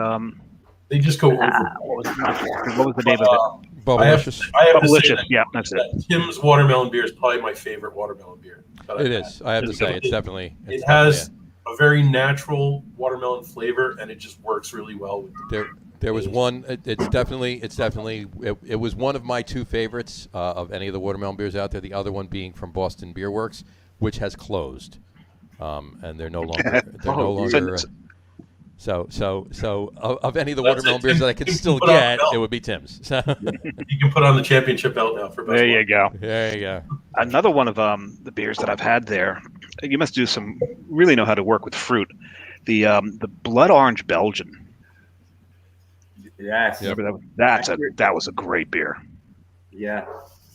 They just go over. What was the name of it? Bubblicious. I have Bubblicious. Yeah, that's it. Tim's watermelon beer is probably my favorite watermelon beer. It is. I have to say, it's definitely. It has a very natural watermelon flavor, and it just works really well with the beer. There was one. It's definitely. It was one of my 2 favorites of any of the watermelon beers out there. The other one being from Boston Beer Works, which has closed, and they're no longer. So of any of the watermelon beers that I could still get, it would be Tim's. So. You can put on the championship belt now for best. There you go. There you go. Another one of the beers that I've had there. You must really know how to work with fruit. The blood orange Belgian. Yes. That was a great beer. Yeah.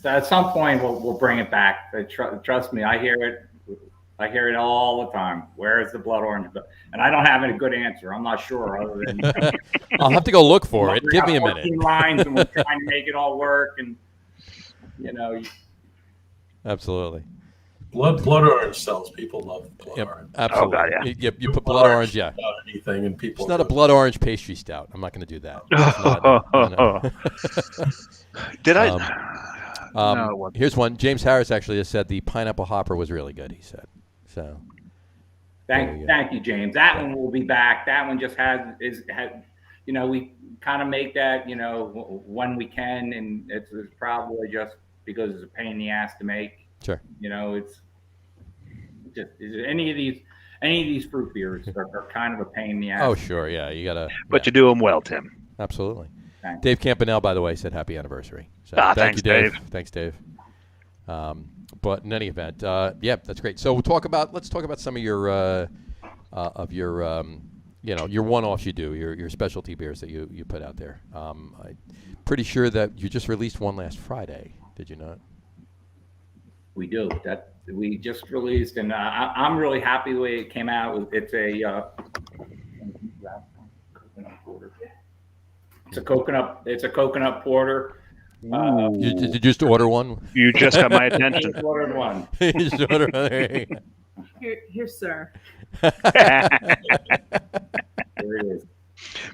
So at some point we'll bring it back. Trust me, I hear it. I hear it all the time. Where is the blood orange? And I don't have any good answer. I'm not sure. Other than I'll have to go look for it. Give me a minute. 14 lines, and we're trying to make it all work, and Absolutely. Blood orange sells. People love blood orange. Absolutely. Oh, God, yeah. You put blood orange, yeah. Anything, and people. It's not a blood orange pastry stout. I'm not going to do that. Did I? No, it wasn't. Here's one. James Harris actually has said the pineapple hopper was really good. He said so. Thank you, James. That one will be back. That one just we kind of make that when we can, and it's probably just because it's a pain in the ass to make. Sure. It's just any of these fruit beers are kind of a pain in the ass. Oh, sure. Yeah, you gotta. But you do them well, Tim. Absolutely. Thanks. Dave Campanelle, by the way, said happy anniversary. So thanks, you, Dave. Thanks, Dave. But in any event, that's great. So let's talk about some of your your one-offs you do, your specialty beers that you put out there. I'm pretty sure that you just released one last Friday. Did you not? We do. That we just released, and I'm really happy the way it came out. It's a coconut porter. Did you just order one? You just got my attention. I ordered one. You just ordered one. Here, sir. There it is.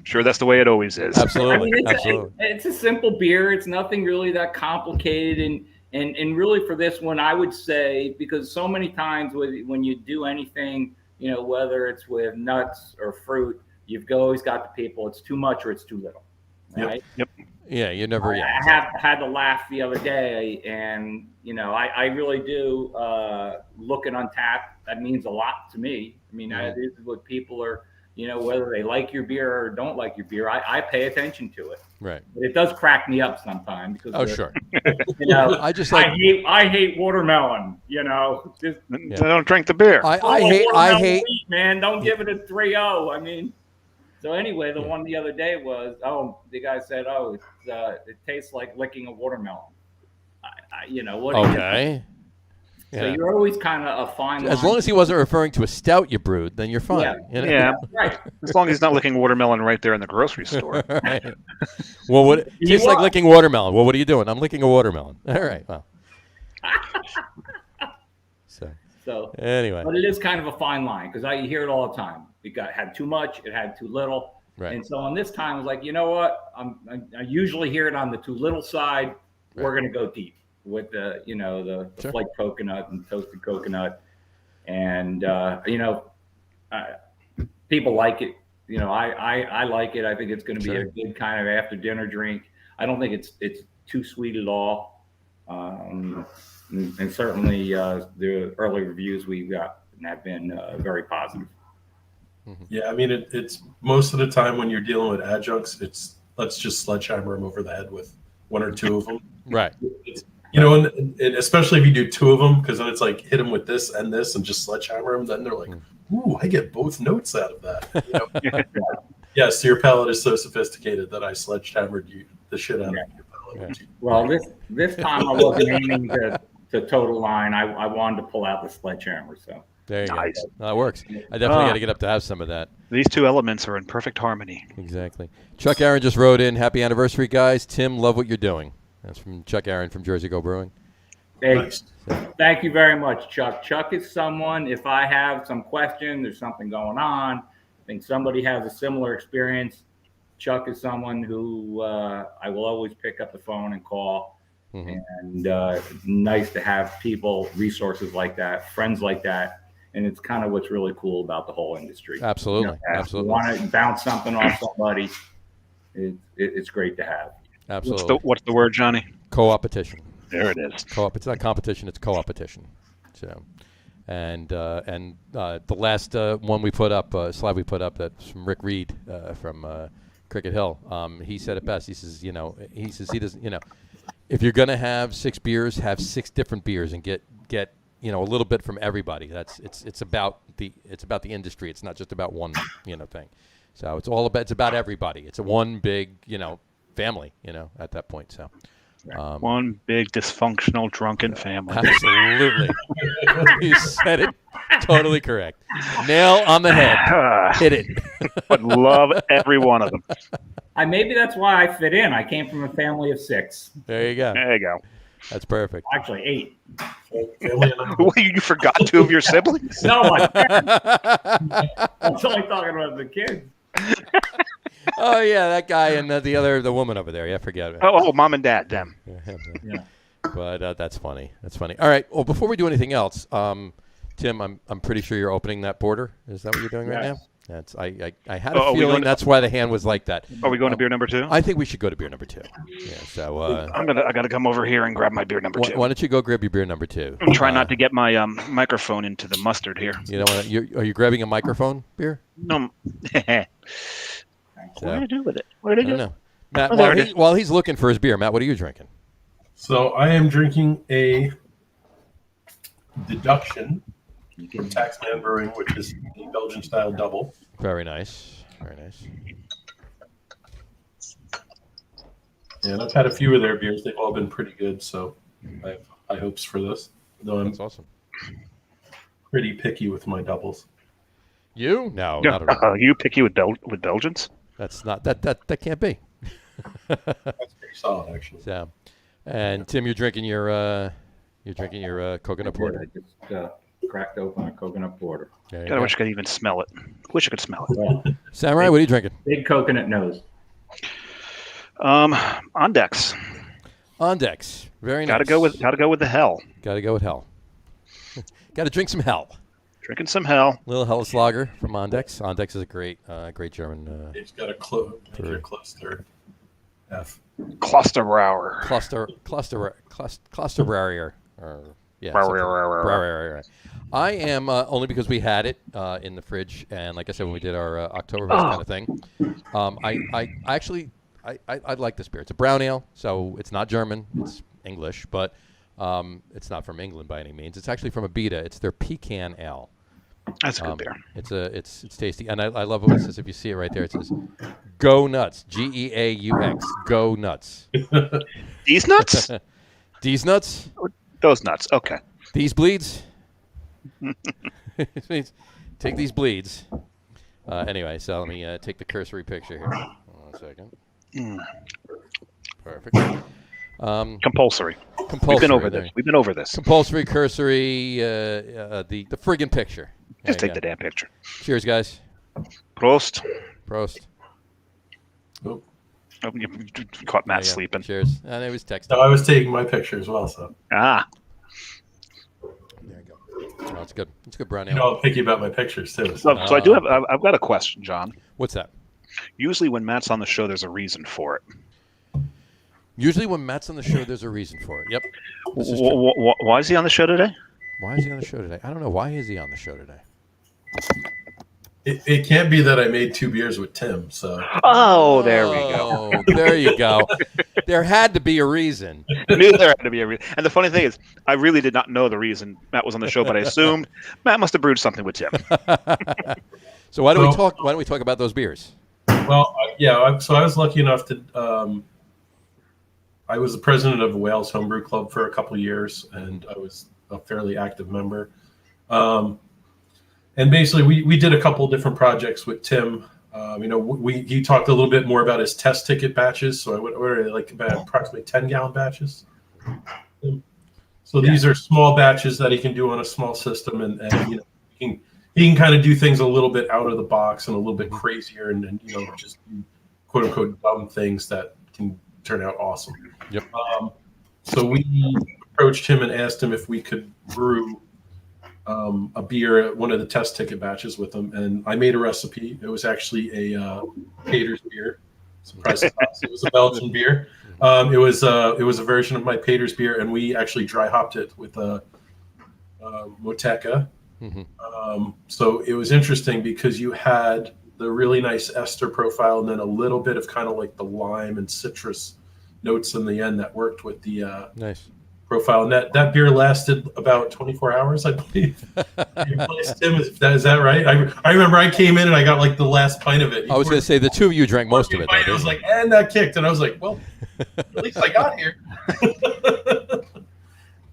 Sure, that's the way it always is. Absolutely. Absolutely. It's a simple beer. It's nothing really that complicated. And really for this one, I would say, because so many times when you do anything, whether it's with nuts or fruit, you've always got the people, it's too much or it's too little. Right? Yep. Yeah, you never. I had to laugh the other day, and I really do look at Untappd. That means a lot to me. I mean, this is what people are. Whether they like your beer or don't like your beer, I pay attention to it. Right. But it does crack me up sometimes because. Sure. I hate watermelon. Just don't drink the beer. I hate. Wheat, man, don't give it a 3-0. I mean. So anyway, the one the other day was, the guy said, it tastes like licking a watermelon. What? Okay. So you're always kind of a fine line. As long as he wasn't referring to a stout you brewed, then you're fine. Yeah. Right. As long as he's not licking watermelon right there in the grocery store. Right. Well, it tastes like licking watermelon. Well, what are you doing? I'm licking a watermelon. All right. Well. So anyway, but it is kind of a fine line because you hear it all the time. It had too much, it had too little, right. And so on this time, I was like, you know what? I usually hear it on the too little side. Right. We're going to go deep with the Sure. flaked coconut and toasted coconut, and people like it. I like it. I think it's going to be a good kind of after dinner drink. I don't think it's too sweet at all. And certainly the early reviews we got have been very positive. Yeah, I mean, it's most of the time when you're dealing with adjuncts, let's just sledgehammer them over the head with one or two of them. Right. And especially if you do two of them, because then it's like hit them with this and just sledgehammer them. Then they're like, ooh, I get both notes out of that. Yes, your palate is so sophisticated that I sledgehammered the shit out of your palate. Yeah. Well, this time I wasn't aiming to total line. I wanted to pull out the sledgehammer. So there you nice. go. That works. I definitely got to get up to have some of that. These two elements are in perfect harmony. Exactly. Chuck Aaron just wrote in, happy anniversary, guys. Tim, love what you're doing. That's from Chuck Aaron from Jersey Go Brewing. Hey, Nice. Thank you very much, Chuck. Chuck is someone, if I have some question, there's something going on, I think somebody has a similar experience, Chuck is someone who I will always pick up the phone and call. Mm-hmm. And nice to have people, resources like that, friends like that. And it's kind of what's really cool about the whole industry. Absolutely. Absolutely. You want to bounce something off somebody, it's great to have. Absolutely. What's the word, Johnny? Co-opetition. There it is. Co-op. It's not competition. It's co-opetition. So, and the last one we put up, slide we put up, that's from Rick Reed from Cricket Hill. He said it best. He says, he doesn't, if you're gonna have 6 beers, have 6 different beers and get a little bit from everybody. It's about the industry. It's not just about one thing. So it's about everybody. It's a one big family at that point. So One big dysfunctional drunken family. Absolutely. You said it totally correct. Nail on the head. Hit it. But love every one of them. Maybe that's why I fit in. I came from a family of 6. There you go. There you go. That's perfect. Actually, 8. Wait, you forgot 2 of your siblings? No, my parents. I was only talking about the kids. Oh yeah, that guy and the woman over there. Yeah, forget it. Oh, mom and dad, them. Yeah. But that's funny. That's funny. All right. Well, before we do anything else, Tim, I'm pretty sure you're opening that porter. Is that what you're doing right now? That's I had a feeling that's why the hand was like that. Are we going to beer number 2? I think we should go to beer number 2. Yeah. So I gotta come over here and grab my beer number 2. Why don't you go grab your beer number 2? I'm trying not to get my microphone into the mustard here. You know what? Are you grabbing a microphone beer? No. What did I do with it? What did I do? I don't know. Matt, while he's looking for his beer, Matt, what are you drinking? So I am drinking a deduction from Taxman Brewing, which is a Belgian-style double. Very nice. Very nice. And I've had a few of their beers. They've all been pretty good, so I have high hopes for this. Though I'm That's awesome. pretty picky with my doubles. You? No, not at all. You picky with Belgians? That's not that can't be. That's pretty solid, actually. So, and Tim, you're drinking your coconut porter. I just cracked open a coconut porter. God, I wish I could even smell it. Wish I could smell it. Yeah. Samurai, what are you drinking? Big coconut nose. On decks. On decks. Very nice. Gotta go with the hell. Gotta go with hell. Gotta drink some hell. Drinking some hell. Little Helles Lager from Ondex. Ondex is a great German. It's got a cluster F. Klosterbrauer. Cluster Brewer. Yeah. I am only because we had it in the fridge, and like I said, when we did our Oktoberfest kind of thing, I like this beer. It's a brown ale, so it's not German. It's English, but it's not from England by any means. It's actually from Abita. It's their pecan ale. That's a good beer. It's tasty, and I love what it says. If you see it right there, it says "Go Nuts." GEAUX. Go Nuts. These nuts? These nuts? Those nuts. Okay. These bleeds? It means take these bleeds. Anyway, so let me take the cursory picture here. 1 second. Perfect. Compulsory. We've been over this. Compulsory, cursory, the friggin' picture. Just take the damn picture. Cheers, guys. Prost. Oh. Oh, you caught Matt sleeping. Cheers. And it was texting. No, I was taking my picture as well, so. There you go. Oh, it's good. It's good brown ale. You know, I'm picky about my pictures, too. So I do I've got a question, John. What's that? Usually when Matt's on the show, there's a reason for it. Usually when Matt's on the show, there's a reason for it. Yep. Why is he on the show today? Why is he on the show today? I don't know. Why is he on the show today? It can't be that I made 2 beers with Tim, so. Oh, there we go. There you go. There had to be a reason. I knew there had to be a reason. And the funny thing is, I really did not know the reason Matt was on the show, but I assumed Matt must have brewed something with Tim. So why don't we talk about those beers? Well, so I was lucky enough to. I was the president of the Wales Homebrew Club for a couple of years, and I was a fairly active member. And basically, we did a couple of different projects with Tim. He talked a little bit more about his test ticket batches. So I would order about approximately 10-gallon batches. So these are small batches that he can do on a small system, and he can kind of do things a little bit out of the box and a little bit crazier, and just quote unquote dumb things that can turn out awesome. Yep. So we approached him and asked him if we could brew a beer at one of the test ticket batches with him, and I made a recipe. It was actually a Pater's beer. Surprise! It was a Belgian beer. It was a version of my Pater's beer, and we actually dry hopped it with a Moteca. Mm-hmm. So it was interesting because you had the really nice ester profile, and then a little bit of kind of like the lime and citrus notes in the end that worked with the nice profile. And that beer lasted about 24 hours, I believe. You replaced Tim, is that right? I remember I came in and I got like the last pint of it. I was going to say the two of you drank most of it. I was like, and that kicked. And I was like, well, at least I got here.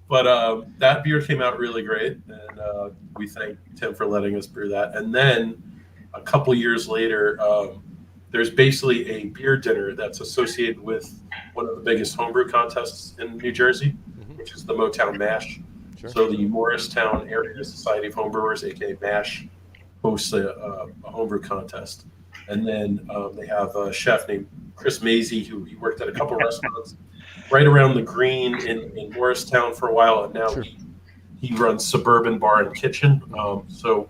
But that beer came out really great. And we thank Tim for letting us brew that. And then a couple years later, there's basically a beer dinner that's associated with one of the biggest homebrew contests in New Jersey, which is the Motown Mash. Sure. So the Morristown Area Society of Homebrewers, aka MASH, hosts a homebrew contest. And then they have a chef named Chris Mazey, who he worked at a couple restaurants right around the green in Morristown for a while, and now he runs Suburban Bar and Kitchen. So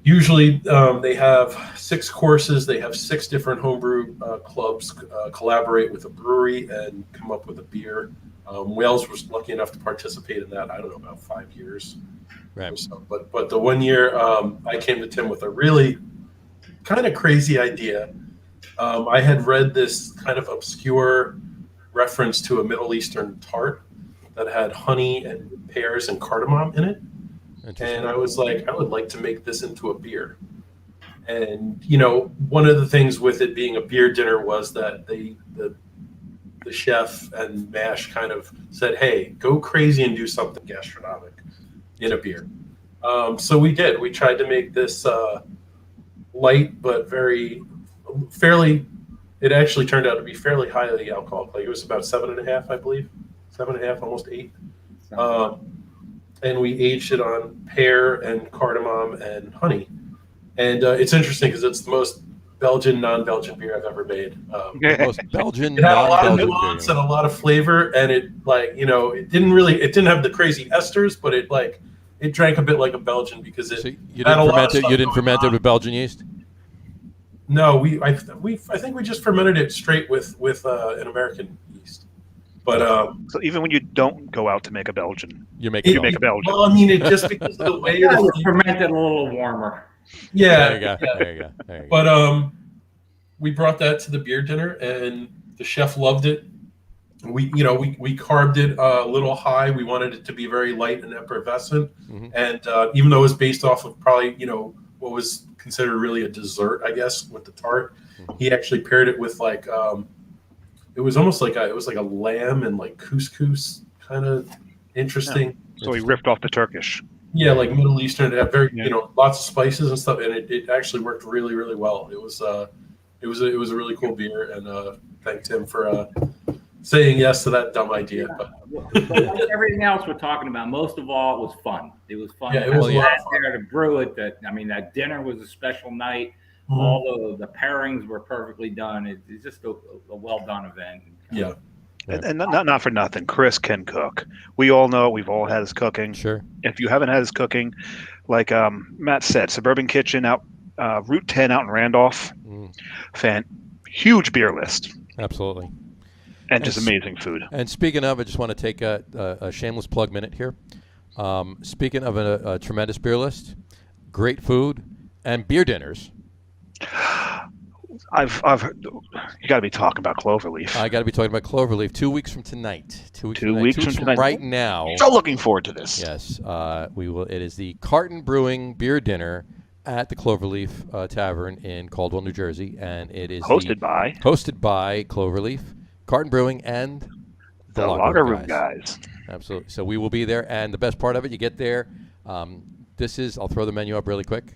usually they have 6 courses. They have 6 different homebrew clubs collaborate with a brewery and come up with a beer. Wales was lucky enough to participate in that, I don't know, about 5 years. Right. Or so. But the one year I came to Tim with a really kind of crazy idea. I had read this kind of obscure reference to a Middle Eastern tart that had honey and pears and cardamom in it. And I was like, I would like to make this into a beer. And, you know, one of the things with it being a beer dinner was that the chef and MASH kind of said, hey, go crazy and do something gastronomic in a beer. So we did. We tried to make this light but fairly, it actually turned out to be fairly highly alcoholic. Like it was about 7.5, I believe. 7.5, almost 8. And we aged it on pear and cardamom and honey. And it's interesting because it's the most Belgian, non-Belgian beer I've ever made. Most Belgian, it had a lot of nuance and a lot of flavor, and it it didn't have the crazy esters, but it drank a bit like a Belgian because it. So you didn't ferment it with Belgian yeast? No, I think we just fermented it straight with an American yeast. But so even when you don't go out to make a Belgian, you make a Belgian. Well, I mean, it just because of the way it's fermented a little warmer. Yeah, there you go. But we brought that to the beer dinner, and the chef loved it. We carved it a little high. We wanted it to be very light and effervescent, and even though it was based off of probably what was considered really a dessert, I guess, with the tart, he actually paired it with it was almost like it was like a lamb and like couscous kind of interesting. Yeah. So he ripped off the Turkish. Yeah, like Middle Eastern. It had very lots of spices and stuff, and it actually worked really, really well. It was a really cool beer, and thanked him for saying yes to that dumb idea. Yeah. But like everything else we're talking about, most of all, it was fun. It was fun. Yeah, it was there to brew it. That dinner was a special night. Mm-hmm. All the pairings were perfectly done. It's just a well done event. Yeah. And not for nothing, Chris can cook. We all know, we've all had his cooking. Sure. If you haven't had his cooking, like Matt said, Suburban Kitchen out Route 10 out in Randolph. Huge beer list. Absolutely. And just amazing food. And speaking of, I just want to take a shameless plug minute here. Speaking of a tremendous beer list, great food, and beer dinners. I've you got to be talking about Cloverleaf. I got to be talking about Cloverleaf 2 weeks from tonight. 2 weeks from tonight. Right now. So looking forward to this. Yes, we will. It is the Carton Brewing beer dinner at the Cloverleaf Tavern in Caldwell, New Jersey, and it is hosted by Cloverleaf, Carton Brewing, and the Lager Room guys. Absolutely. So we will be there, and the best part of it, you get there. I'll throw the menu up really quick.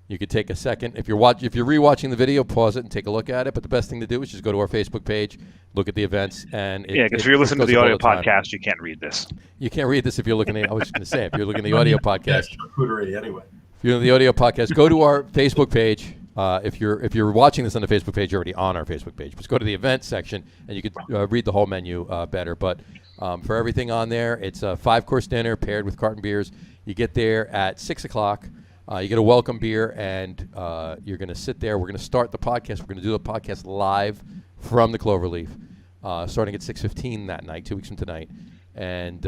You could take a second. If you're rewatching the video, pause it and take a look at it. But the best thing to do is just go to our Facebook page, look at the events, and because if you're listening to the audio podcast, you can't read this. You can't read this if you're looking at. I was just going to say, if you're looking at the audio podcast. Anyway. If you're in the audio podcast, go to our Facebook page. If you're watching this on the Facebook page, you're already on our Facebook page. Just go to the events section, and you could read the whole menu better. But for everything on there, it's a 5-course dinner paired with carton beers. You get there at 6 o'clock. You get a welcome beer, and you're going to sit there. We're going to start the podcast. We're going to do the podcast live from the Cloverleaf, starting at 6:15 that night, 2 weeks from tonight. And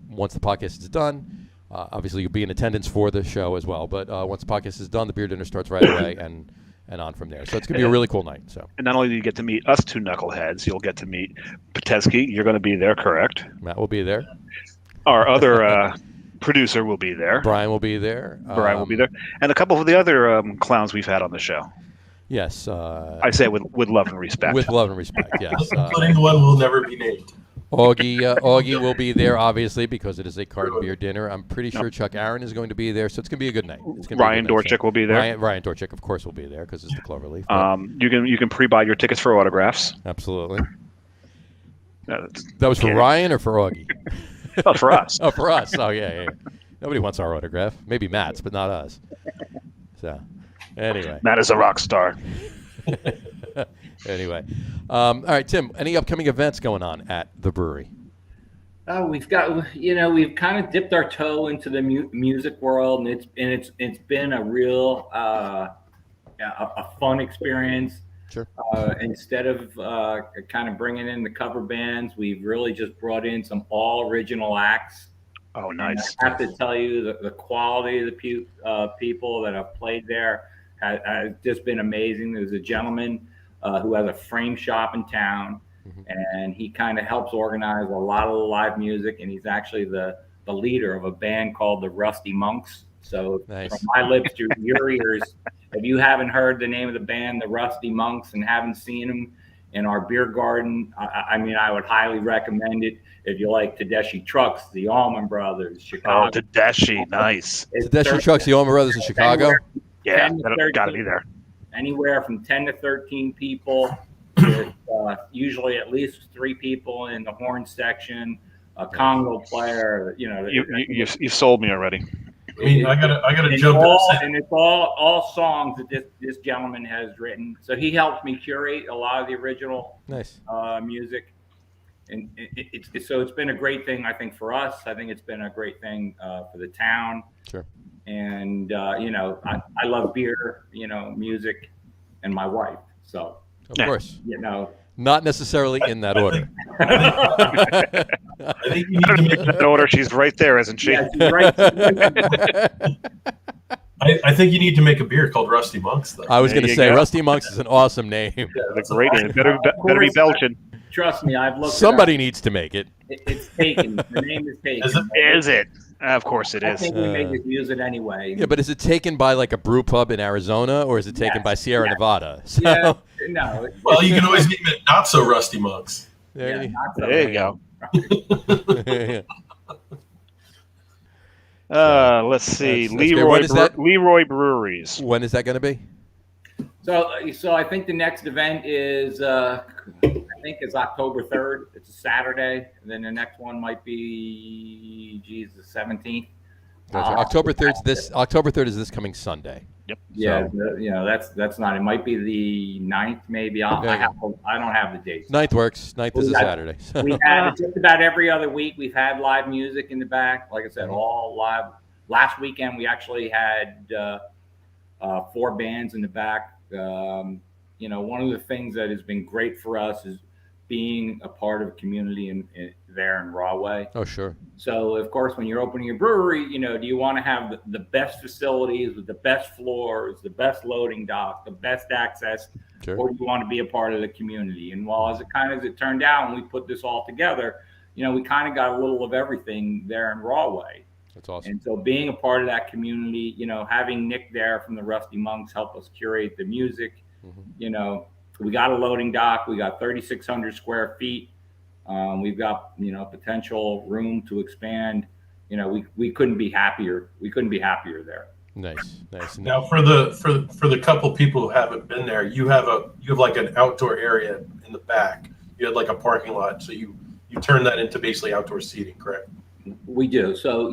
once the podcast is done, obviously you'll be in attendance for the show as well. But once the podcast is done, the beer dinner starts right away, and and on from there. So it's going to be a really cool night. So. And not only do you get to meet us two knuckleheads, you'll get to meet Potenski. You're going to be there, correct? Matt will be there. Our other producer will be there. Brian will be there. Brian will be there. And a couple of the other clowns we've had on the show. Yes. I say with love and respect. With love and respect, yes. Including the one who will never be named. Augie will be there, obviously, because it is a card beer dinner. I'm pretty sure Chuck Aaron is going to be there, so it's going to be a good night. Ryan Dorchick will be there. Ryan Dorchick, of course, will be there because it's the Cloverleaf. You can pre-buy your tickets for autographs. Absolutely. That was for Ryan or for Augie? Oh, for us. Oh, for us. Oh, yeah. Nobody wants our autograph. Maybe Matt's, but not us. So, anyway. Matt is a rock star. Anyway. All right, Tim, any upcoming events going on at the brewery? We've got, we've kind of dipped our toe into the music world, and it's been a real a fun experience. Sure. Instead of kind of bringing in the cover bands, we've really just brought in some all original acts. Oh, nice. And I have to tell you, the quality of the people that have played there has just been amazing. There's a gentleman who has a frame shop in town, and he kind of helps organize a lot of the live music, and he's actually the leader of a band called the Rusty Monks. So nice. From my lips to your ears, if you haven't heard the name of the band, the Rusty Monks, and haven't seen them in our beer garden, I would highly recommend it. If you like Tedeschi Trucks, the Allman Brothers, Chicago. Oh, Tedeschi, nice. Tedeschi Trucks, the Allman Brothers in Chicago? Yeah, got to be there. Anywhere from 10 to 13 people, with usually at least 3 people in the horn section, a Congo player. You've sold me already. I mean, I gotta jump in. And it's all songs that this gentleman has written. So he helped me curate a lot of the original music. And it's been a great thing, I think, for us. I think it's been a great thing for the town. Sure. And, I love beer, music, and my wife. So, of course. Not necessarily in that order. I think you need to make that order. She's right there, isn't she? Yeah, she's right. I think you need to make a beer called Rusty Monks, though. I was going to say, Rusty Monks is an awesome name. Yeah, that's a great name. Better be Belgian. Trust me, I've looked. Somebody needs to make it. It's taken. The name is taken. Is it? Of course it is. I think we may just use it anyway. Yeah, but is it taken by like a brew pub in Arizona, or is it taken by Sierra Nevada? So, yeah, no. Well, you can always name it Not So Rusty Monks. There you go. Let's see. Leroy Breweries. When is that going to be? So I think the next event is it's October 3rd. It's a Saturday, and then the next one might be the 17th. Gotcha. October 3rd is this coming Sunday. Yep. Yeah, so, that's not. It might be the 9th, maybe. I don't have the dates. 9th works. 9th is a Saturday. We had just about every other week. We've had live music in the back. Like I said, all live. Last weekend we actually had 4 bands in the back. One of the things that has been great for us is being a part of a community there in Rahway. Oh, sure. So, of course, when you're opening a brewery, do you want to have the best facilities with the best floors, the best loading dock, the best access, sure, or do you want to be a part of the community? And as it turned out, when we put this all together, we kind of got a little of everything there in Rahway. That's awesome. And so being a part of that community, having Nick there from the Rusty Monks help us curate the music. We got a loading dock. We got 3,600 square feet. We've got, potential room to expand. We couldn't be happier. We couldn't be happier there. Nice. Now for the couple people who haven't been there, you have like an outdoor area in the back. You had like a parking lot. So you turn that into basically outdoor seating, correct? We do. So,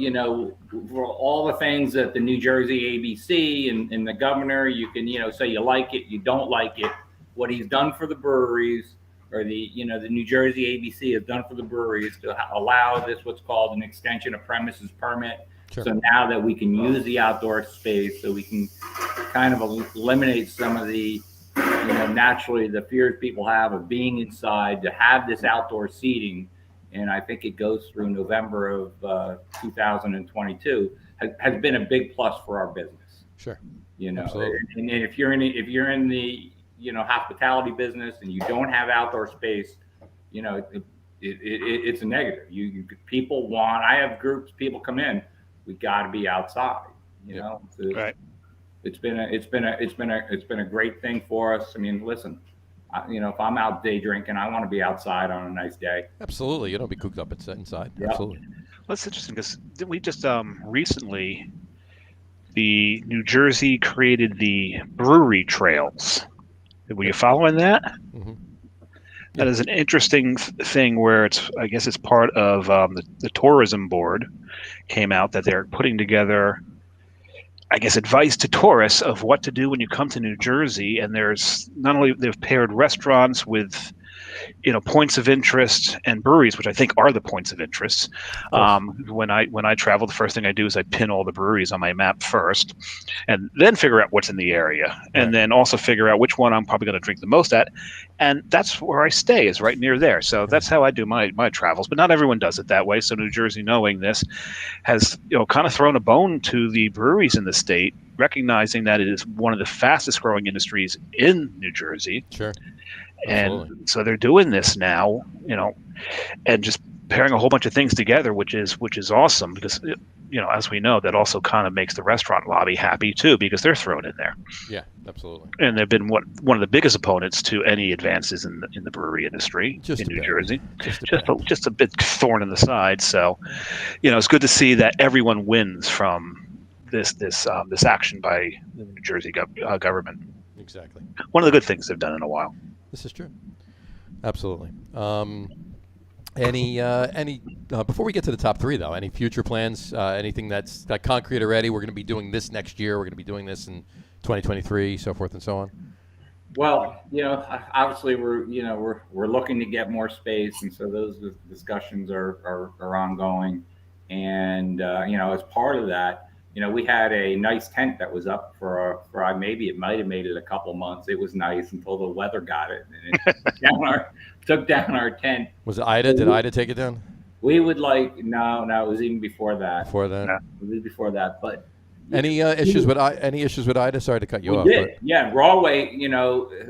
for all the things that the New Jersey ABC and the governor, you can, say you like it, you don't like it. What he's done for the breweries, or the New Jersey ABC has done for the breweries to allow this what's called an extension of premises permit. Sure. So now that we can use the outdoor space, so we can kind of eliminate some of the, naturally the fears people have of being inside, to have this outdoor seating. And I think it goes through November of 2022, has been a big plus for our business. Sure. You know, Absolutely. and if you're in the hospitality business and you don't have outdoor space, it's a negative. People want. I have groups. People come in. We got to be outside. Right. It's been a great thing for us. I mean, listen, if I'm out day drinking, I want to be outside on a nice day. Absolutely, you don't be cooped up inside. Yep. Absolutely. Well, that's interesting because we just recently, the New Jersey created the brewery trails. Were you following that? Mm-hmm. That is an interesting thing where I guess it's part of the tourism board came out that they're putting together, I guess, advice to tourists of what to do when you come to New Jersey. And there's not only they've paired restaurants with, points of interest and breweries, which I think are the points of interest. When I travel, the first thing I do is I pin all the breweries on my map first, and then figure out what's in the area, and then also figure out which one I'm probably going to drink the most at, and that's where I stay, is right near there. So that's how I do my travels. But not everyone does it that way. So New Jersey, knowing this, has kind of thrown a bone to the breweries in the state, recognizing that it is one of the fastest growing industries in New Jersey. Sure. And so they're doing this now, and just pairing a whole bunch of things together, which is awesome because, as we know, that also kind of makes the restaurant lobby happy too, because they're thrown in there. Yeah, absolutely. And they've been one of the biggest opponents to any advances in the brewery industry in New Jersey. Just a bit thorn in the side. So, it's good to see that everyone wins from this action by the New Jersey government. Exactly. One of the good things they've done in a while. This is true. Absolutely. Any before we get to the top three, though, any future plans? Anything that's concrete already? We're going to be doing this next year. We're going to be doing this in 2023, so forth and so on. Well, obviously we're looking to get more space, and so those discussions are ongoing. And as part of that, we had a nice tent that was up for maybe it might have made it a couple months. It was nice until the weather got it, and it took down our tent. Was it Ida? Did Ida take it down? We would no, it was even before that. Before that? Yeah. It was before that, but. Any issues with Ida? Sorry to cut you off. Did. Yeah, Rahway,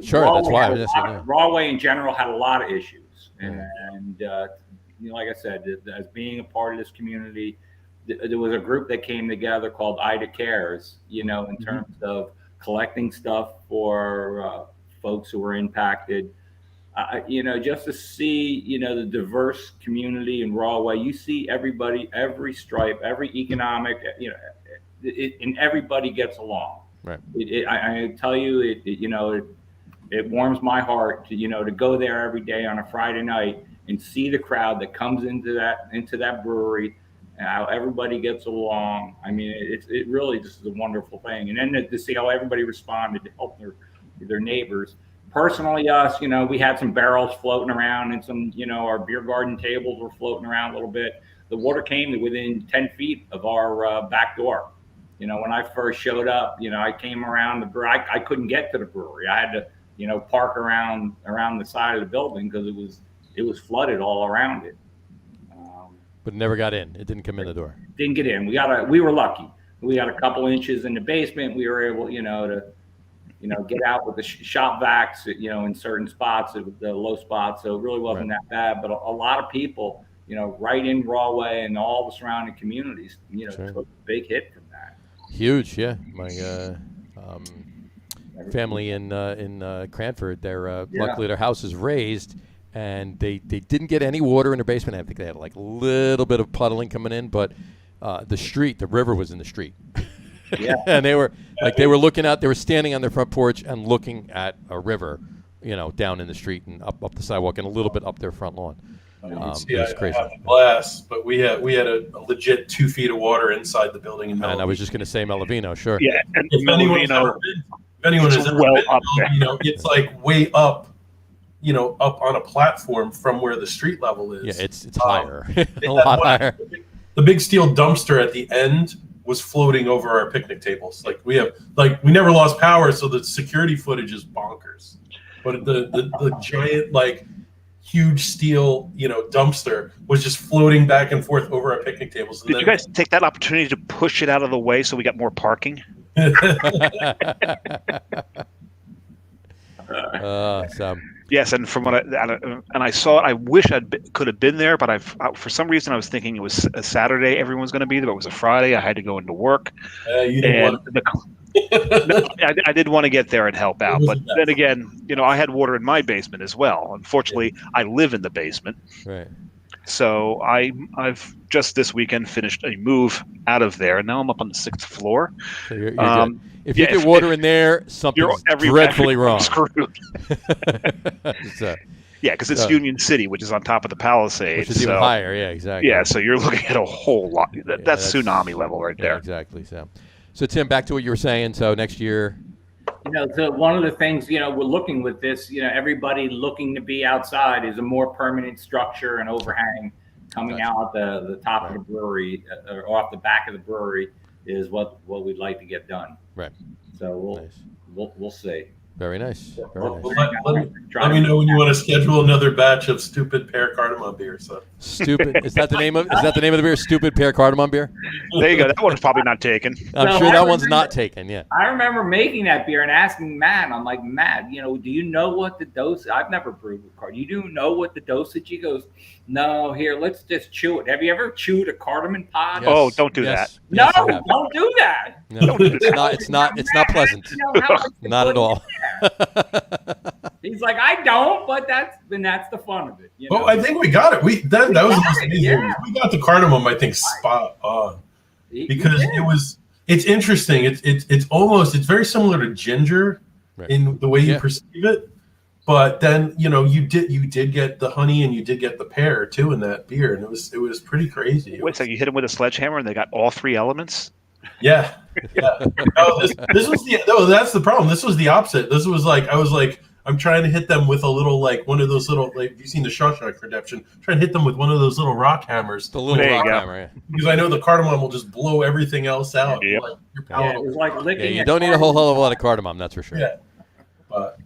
Sure, Rahway that's why. Rahway in general had a lot of issues. And like I said, as being a part of this community, there was a group that came together called Ida Cares, in terms of collecting stuff for folks who were impacted. Just to see, the diverse community in Rahway, you see everybody, every stripe, every economic, and everybody gets along. Right. I tell you, it warms my heart to go there every day on a Friday night and see the crowd that comes into that brewery, and how everybody gets along. I mean, it really just is a wonderful thing. And then to see how everybody responded to help their neighbors. Personally, us, we had some barrels floating around, and some, our beer garden tables were floating around a little bit. The water came to within 10 feet of our back door. When I first showed up, I came around the brewery. I couldn't get to the brewery. I had to, park around the side of the building because it was flooded all around it. But it never got in. It didn't come in the door. Didn't get in. We were lucky. We got a couple inches in the basement. We were able, to get out with the shop vacs, in certain spots, the low spots. So it really wasn't that bad. But a lot of people, right in Rahway and all the surrounding communities, took a big hit from that. Huge, yeah. My family in Cranford, luckily their house is raised, and they didn't get any water in their basement. I think they had like a little bit of puddling coming in, but the river was in the street. Yeah. And they were looking out. They were standing on their front porch and looking at a river, down in the street and up the sidewalk and a little bit up their front lawn. It was crazy. I have glass, but we had a legit 2 feet of water inside the building in Melavino. And I was just going to say Melavino, sure. Yeah, and if anyone has ever been up there, it's like way up, up on a platform from where the street level is. Yeah, it's higher, a lot higher. The big steel dumpster at the end was floating over our picnic tables. We never lost power, so the security footage is bonkers. But the giant huge steel dumpster was just floating back and forth over our picnic tables. Did you guys take that opportunity to push it out of the way so we got more parking? So. Yes, and from what I saw it, I wish could have been there, but for some reason I was thinking it was a Saturday. Everyone was going to be there, but it was a Friday. I had to go into work. You didn't no, I did want to get there and help out, but then again, I had water in my basement as well. Unfortunately, I live in the basement. Right. So I've just this weekend finished a move out of there, and now I'm up on the 6th floor. So you're good. If you get water in there, something's dreadfully wrong. Screwed. So, yeah, because it's Union City, which is on top of the Palisades. Which is even higher, yeah, exactly. Yeah, so you're looking at a whole lot. That's tsunami level right there. Exactly. So Tim, back to what you were saying. So next year. So one of the things, we're looking with this, everybody looking to be outside is a more permanent structure and overhang coming out the top of the brewery or off the back of the brewery is what we'd like to get done. Right. So we'll see. Very nice. Let me know when you want to schedule another batch of stupid pear cardamom beer. So stupid. Is that the name of the beer? Stupid pear cardamom beer. There you go. That one's probably not taken. I'm sure that one's not taken. Yeah. I remember making that beer and asking Matt. I'm like, Matt, do you know what the dose? I've never brewed with cardamom. You do know what the dosage? He goes, no. Here, let's just chew it. Have you ever chewed a cardamom pod? Yes. Oh, don't do that. No, don't do that. No, it's not pleasant. Not at all. He's like, I don't, but that's the fun of it. Oh, I think we got it. That was the most amazing. Yeah. We got the cardamom, I think, spot on because it's interesting. It's very similar to ginger in the way you perceive it, but then you did get the honey and you did get the pear too in that beer, and it was pretty crazy. Wait, so you hit them with a sledgehammer and they got all three elements? Yeah. No, this was that's the problem. This was the opposite. This was I'm trying to hit them with a little one of those little you've seen the Shawshank Redemption. Trying to hit them with one of those little rock hammers. The little rock hammer, yeah. Because I know the cardamom will just blow everything else out. Yep. It was like licking. You don't need a whole hell of a lot of cardamom, that's for sure. Yeah. But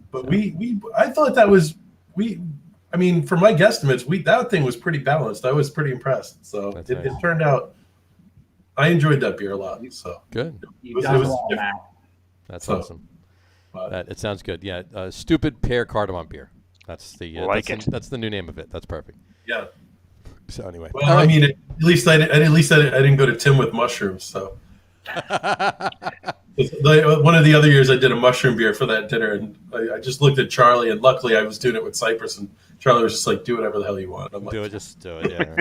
I thought that was I mean, for my guesstimates, that thing was pretty balanced. I was pretty impressed. So nice. It turned out. I enjoyed that beer a lot. So good. That's awesome. It sounds good. Yeah, stupid pear cardamom beer. That's the that's the new name of it. That's perfect. Yeah. So anyway, well, I mean, at least I didn't go to Tim with mushrooms. So one of the other years I did a mushroom beer for that dinner, and I just looked at Charlie, and luckily I was doing it with Cypress, and Charlie was just like, "Do whatever the hell you want." I'm like, just do it. Yeah.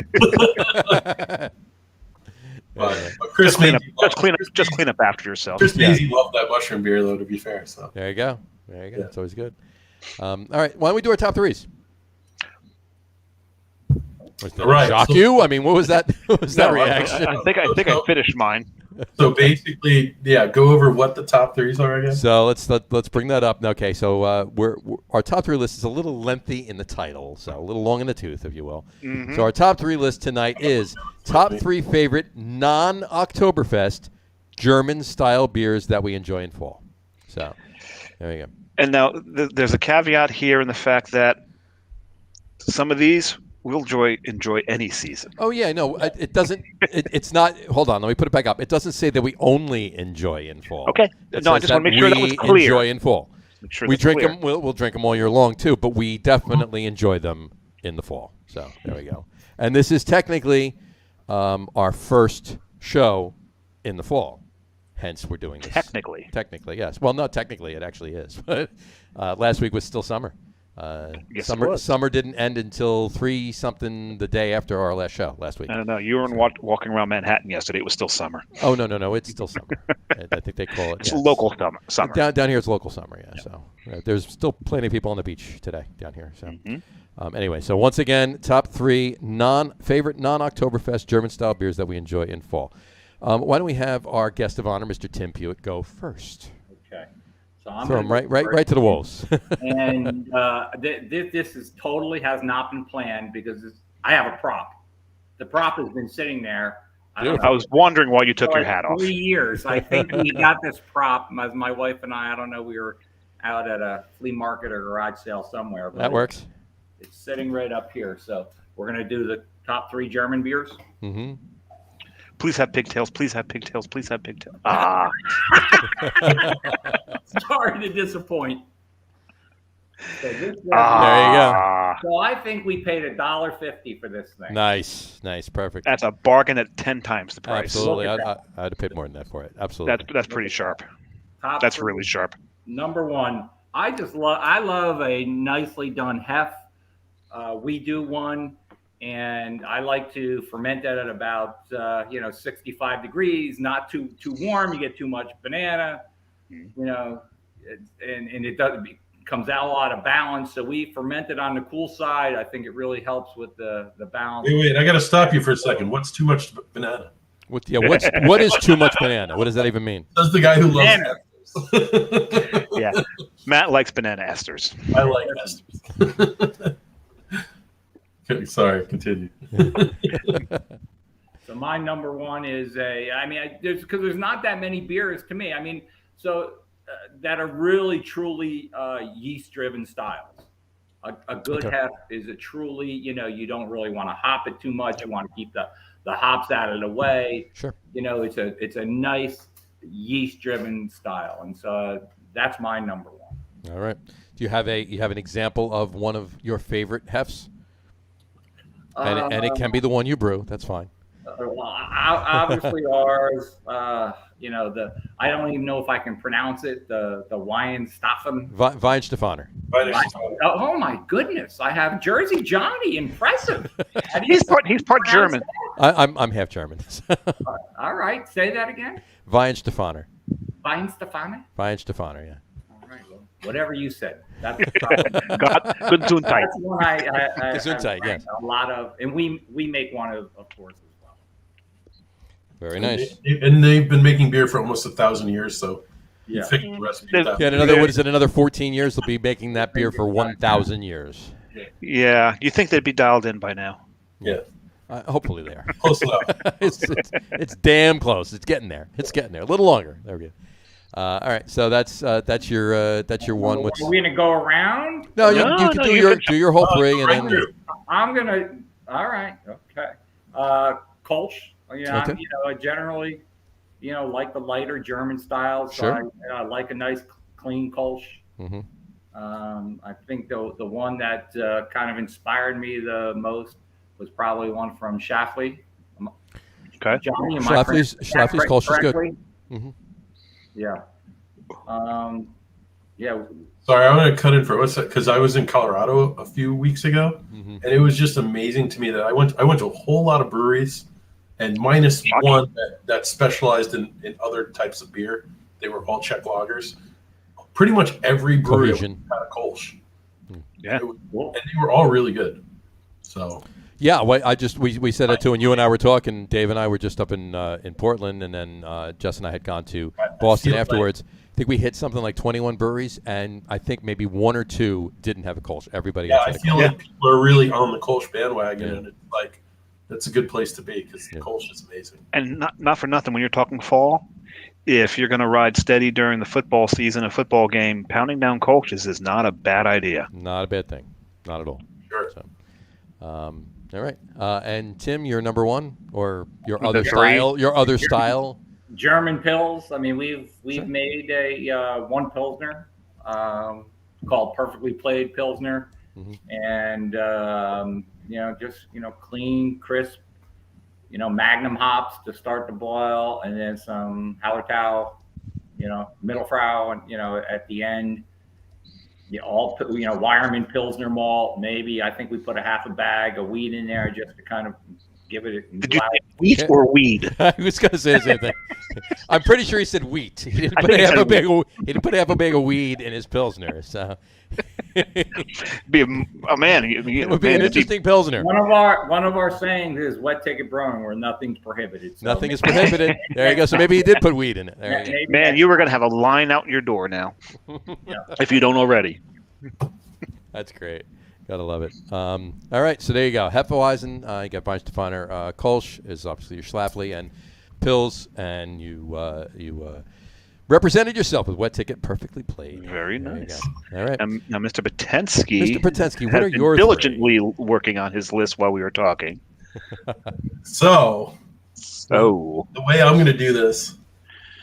But Chris just clean up after yourself. Chris Maisie loved that mushroom beer, though. To be fair, so there you go. Yeah. It's always good. All right, why don't we do our top threes? Shock you? I mean, what was that? What was that reaction? I think I finished mine. So basically, go over what the top threes are again. So let's bring that up. Okay, so our top three list is a little lengthy in the title, so a little long in the tooth, if you will. Mm-hmm. So our top three list tonight is top three favorite non-Oktoberfest German-style beers that we enjoy in fall. So there you go. And now there's a caveat here in the fact that some of these we'll enjoy any season. Oh yeah, no, it doesn't. It's not. Hold on, let me put it back up. It doesn't say that we only enjoy in fall. Okay. I just want to make sure that was clear. We enjoy in fall. Sure we drink them. We'll drink them all year long too, but we definitely enjoy them in the fall. So there we go. And this is technically our first show in the fall. Hence, we're doing this. Technically, yes. Well, not technically. It actually is. But last week was still summer. Yes, summer didn't end until 3-something the day after our last show last week. I don't know. You were walking around Manhattan yesterday. It was still summer. Oh no! It's still summer. I think they call it. It's local summer. Down here, it's local summer. Yeah. So there's still plenty of people on the beach today down here. So anyway, so once again, top three favorite non-Oktoberfest German-style beers that we enjoy in fall. Why don't we have our guest of honor, Mr. Tim Pewitt, go first? Okay. So I'm throw him right to the wolves. And this is totally has not been planned because I have a prop. The prop has been sitting there. I was wondering why you took your hat off. 3 years. I think we got this prop as my wife and I don't know, we were out at a flea market or garage sale somewhere. That works. It's sitting right up here. So we're going to do the top three German beers. Mm-hmm. Please have pigtails. Please have pigtails. Please have pigtails. Ah. Sorry to disappoint. So this There you go. So I think we paid $1.50 for this thing. Nice, perfect. That's a bargain at 10 times the price. Absolutely, I'd have paid more than that for it. Absolutely. That's pretty sharp. Top That's three. really sharp. Number one, I love a nicely done hef. We do one, and I like to ferment it at about 65 degrees, not too warm. You get too much banana, and it comes out a lot of balance. So we ferment it on the cool side. I think it really helps with the balance. Wait, I got to stop you for a second. What's too much banana? What is too much banana? What does that even mean? That's the guy who loves Banana. esters. Yeah. Matt likes banana esters. I like esters. Okay, sorry, continue. So my number one is there's not that many beers to me. That are really truly yeast-driven styles. A good hef is a truly, you don't really want to hop it too much. You want to keep the hops out of the way. Sure. It's a nice yeast-driven style, and so that's my number one. All right. Do you have an example of one of your favorite hefs? And it can be the one you brew. That's fine. Obviously ours. I don't even know if I can pronounce it. The Weihenstephaner. Weihenstephaner. Oh my goodness! I have Jersey Johnny. Impressive. He's part German. I'm half German. All right, say that again. Weihenstephaner. Weihenstephaner. Weihenstephaner. Yeah. All right. Well, whatever you said. That's Gesundheit. That's one I Gesundheit, yes. A lot of, and we make one of course as well. Very nice. And they've been making beer for almost 1,000 years, so you figured the recipe. Another 14 years. They'll be making that beer for 1,000 years. Yeah, you think they'd be dialed in by now? Yeah. Hopefully they are. Close enough. it's damn close. It's getting there. A little longer. There we go. All right, so that's your one. Are we gonna go around? No, you can do your whole three, and then I'm gonna. All right, okay. Kolsch. I generally, like the lighter German style. So sure. I like a nice clean Kolsch. Mm-hmm. I think the one that kind of inspired me the most was probably one from Schlafly. Okay. Johnny, Schlafly's Kolsch is good. Mm-hmm. Yeah. Yeah. Sorry, I'm going to cut in for what's that? Because I was in Colorado a few weeks ago, and it was just amazing to me that I went to a whole lot of breweries, and minus one that specialized in other types of beer. They were all Czech lagers. Pretty much every brewery had a Kolsch. Yeah. And they were all really good. So. Yeah, we said it too, and you and I were talking. Dave and I were just up in Portland, and then Jess and I had gone to Boston afterwards. I think we hit something like 21 breweries, and I think maybe one or two didn't have a Kolsch. Everybody else had a Kolsch. I feel like people are really on the Kolsch bandwagon, and it's like that's a good place to be because the Kolsch is amazing. And not for nothing, when you're talking fall, if you're going to ride steady during the football season, a football game, pounding down Kolsch's is not a bad idea. Not a bad thing. Not at all. Sure. So, all right. And Tim, your number one or your other style? German Pils. I mean, we've made a one Pilsner called Perfectly Played Pilsner, and just clean, crisp, Magnum hops to start the boil, and then some Hallertau, Mittelfrau, and at the end. Weyermann Pilsner malt. Maybe I think we put a half a bag of wheat in there just to kind of give it. Did you say wheat or weed? I was going to say the same thing. I'm pretty sure he said wheat. He didn't put half a bag of weed in his Pilsner. So it would be an interesting Pilsner. One of our sayings is "Wet Ticket Brewing," where nothing's prohibited. So nothing is prohibited. There you go. So maybe he did put weed in it. There you go. You were going to have a line out your door now, if you don't already. That's great. Gotta love it. All right, so there you go. Hefeweizen, you got Weihenstephaner. Kolsch is obviously your Schlafly, and Pils, and you represented yourself with Wet Ticket, perfectly played. Very nice. All right. Now, Mr. Potenski. What are your diligently working on his list while we were talking. So, Oh. The way I'm going to do this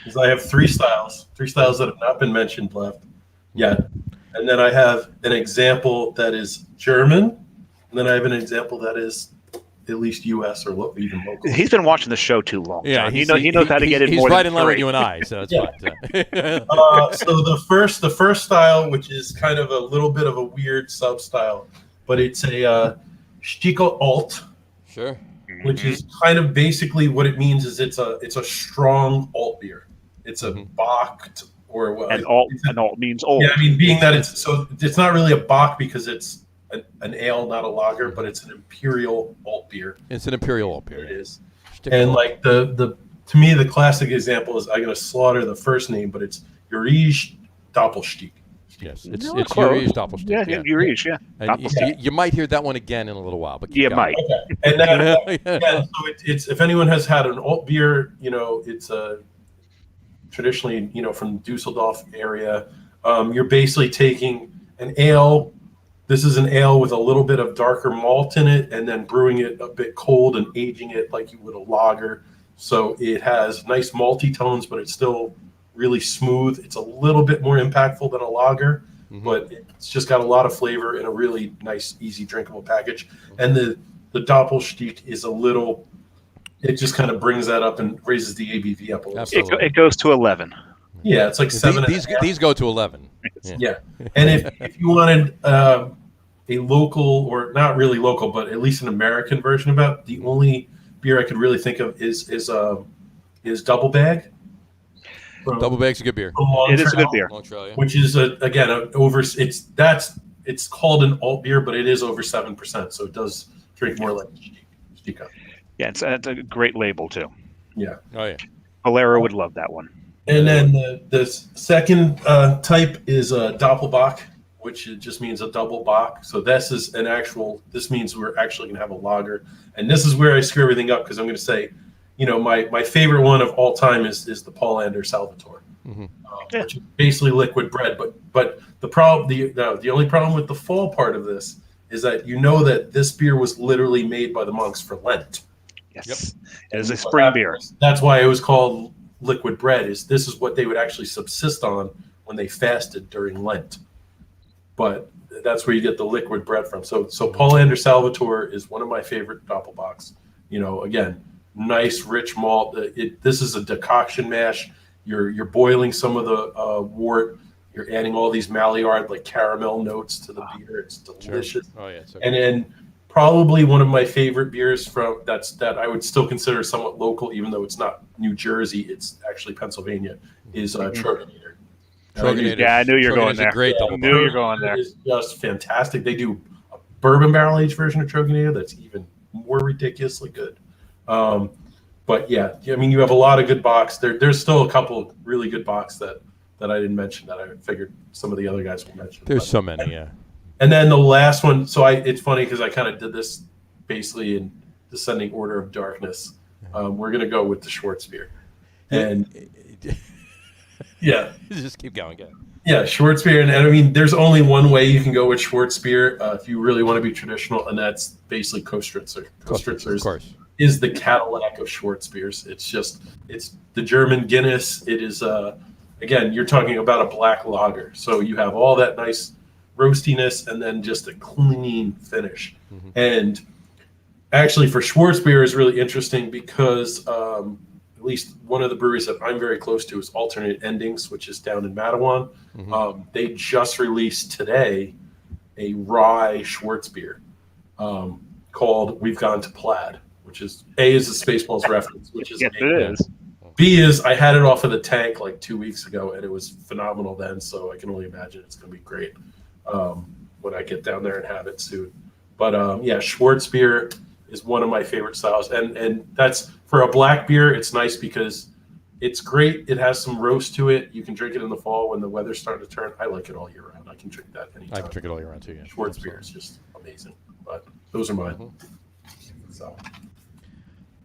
is I have three styles that have not been mentioned left yet. And then I have an example that is German. And then I have an example that is at least U.S. or even local. He's been watching the show too long, Yeah, John. He knows how to get in more He's right than in line with three. you and I, so it's Yeah. fine. So the first style, which is kind of a little bit of a weird sub style, but it's a Stico Alt, Sure. which is kind of basically what it means is it's a strong alt beer. It's a Bock or what? And alt means old. Yeah, I mean, being that it's not really a Bock because it's an ale, not a lager, but it's an imperial alt beer. It's an imperial alt beer. It is. And like to me, the classic example is I'm going to slaughter the first name, but it's Urish Doppelstieg. Yes, it's close. Urish Doppelstieg. Yeah, Urish, yeah. And you might hear that one again in a little while, but You might. Okay. And then, so it's if anyone has had an alt beer, it's traditionally, from Dusseldorf area. You're basically taking an ale. This is an ale with a little bit of darker malt in it, and then brewing it a bit cold and aging it like you would a lager. So it has nice malty tones, but it's still really smooth. It's a little bit more impactful than a lager, but it's just got a lot of flavor in a really nice, easy drinkable package. And the Doppelstieg is a little. It just kind of brings that up and raises the ABV up a little. It goes to 11. Yeah, it's like 7. These go to 11. Yeah. And if you wanted a local, or not really local, but at least an American version of it, the only beer I could really think of is Double Bag. Double Bag's a good beer. It is a good beer. Which is it's called an alt beer, but it is over 7%, so it does drink more like Stico. Yeah, it's a great label too. Yeah. Oh yeah. Valero would love that one. And then the second type is a Doppelbock, which just means a double bock. So this means we're actually going to have a lager. And this is where I screw everything up because I'm going to say, my favorite one of all time is the Paulaner Salvatore, which is basically liquid bread. But the only problem with the fall part of this is that that this beer was literally made by the monks for Lent. Yes, it is a spring beer. That's why it was called liquid bread. This is what they would actually subsist on when they fasted during Lent. But that's where you get the liquid bread from. So Paulaner Salvatore is one of my favorite Doppelbocks. Again, nice rich malt. This is a decoction mash. You're boiling some of the wort. You're adding all these Maillard like caramel notes to the beer. It's delicious. Sure. Oh yeah. And then probably one of my favorite beers that I would still consider somewhat local, even though it's not New Jersey, it's actually Pennsylvania, is Troganator. Yeah, I knew you were going there. Great double. I knew you were going there. It's just fantastic. They do a bourbon barrel aged version of Troganator that's even more ridiculously good. But yeah, I mean, you have a lot of good bocks. There's still a couple of really good bocks that I didn't mention that I figured some of the other guys would mention. There's so many, yeah. And then the last one, it's funny because I kind of did this basically in descending order of darkness. We're going to go with the Schwarzbier. And yeah. Just keep going. Yeah, Schwarzbier. And I mean, there's only one way you can go with Schwarzbier if you really want to be traditional, and that's basically Kostritzer. Kostritzer, of course, is the Cadillac of Schwarzbiers. It's the German Guinness. It is, again, you're talking about a black lager. So you have all that nice roastiness and then just a clean finish. And actually for Schwarzbier is really interesting because at least one of the breweries that I'm very close to is Alternate Endings, which is down in Mattawan. They just released today a rye Schwarzbier called We've Gone to Plaid, which is A is the Spaceballs reference, which is yes, it is. B is I had it off of the tank like 2 weeks ago and it was phenomenal then, so I can only imagine it's going to be great when I get down there and have it soon. But yeah, Schwarzbier is one of my favorite styles, and that's for a black beer. It's nice because it's great. It has some roast to it. You can drink it in the fall when the weather's starting to turn. I like it all year round. I can drink that anytime. I can drink it all year round too. Yeah. Schwarzbier is just amazing. But those are mine. So,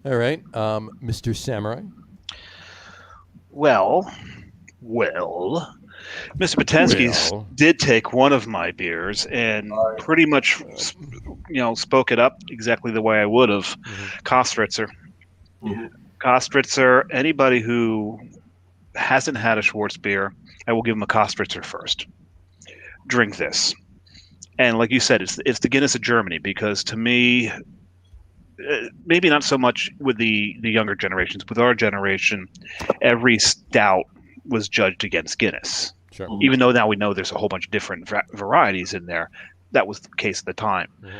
all right, Mr. Samurai. Well, Mr. Potenski's did take one of my beers and pretty much, spoke it up exactly the way I would have. Kostritzer. Kostritzer. Anybody who hasn't had a Schwarzbier, I will give them a Kostritzer first. Drink this. And like you said, it's the Guinness of Germany, because to me, maybe not so much with the younger generations. With our generation, every stout was judged against Guinness. Sure. Even though now we know there's a whole bunch of different varieties in there, that was the case at the time. Mm-hmm.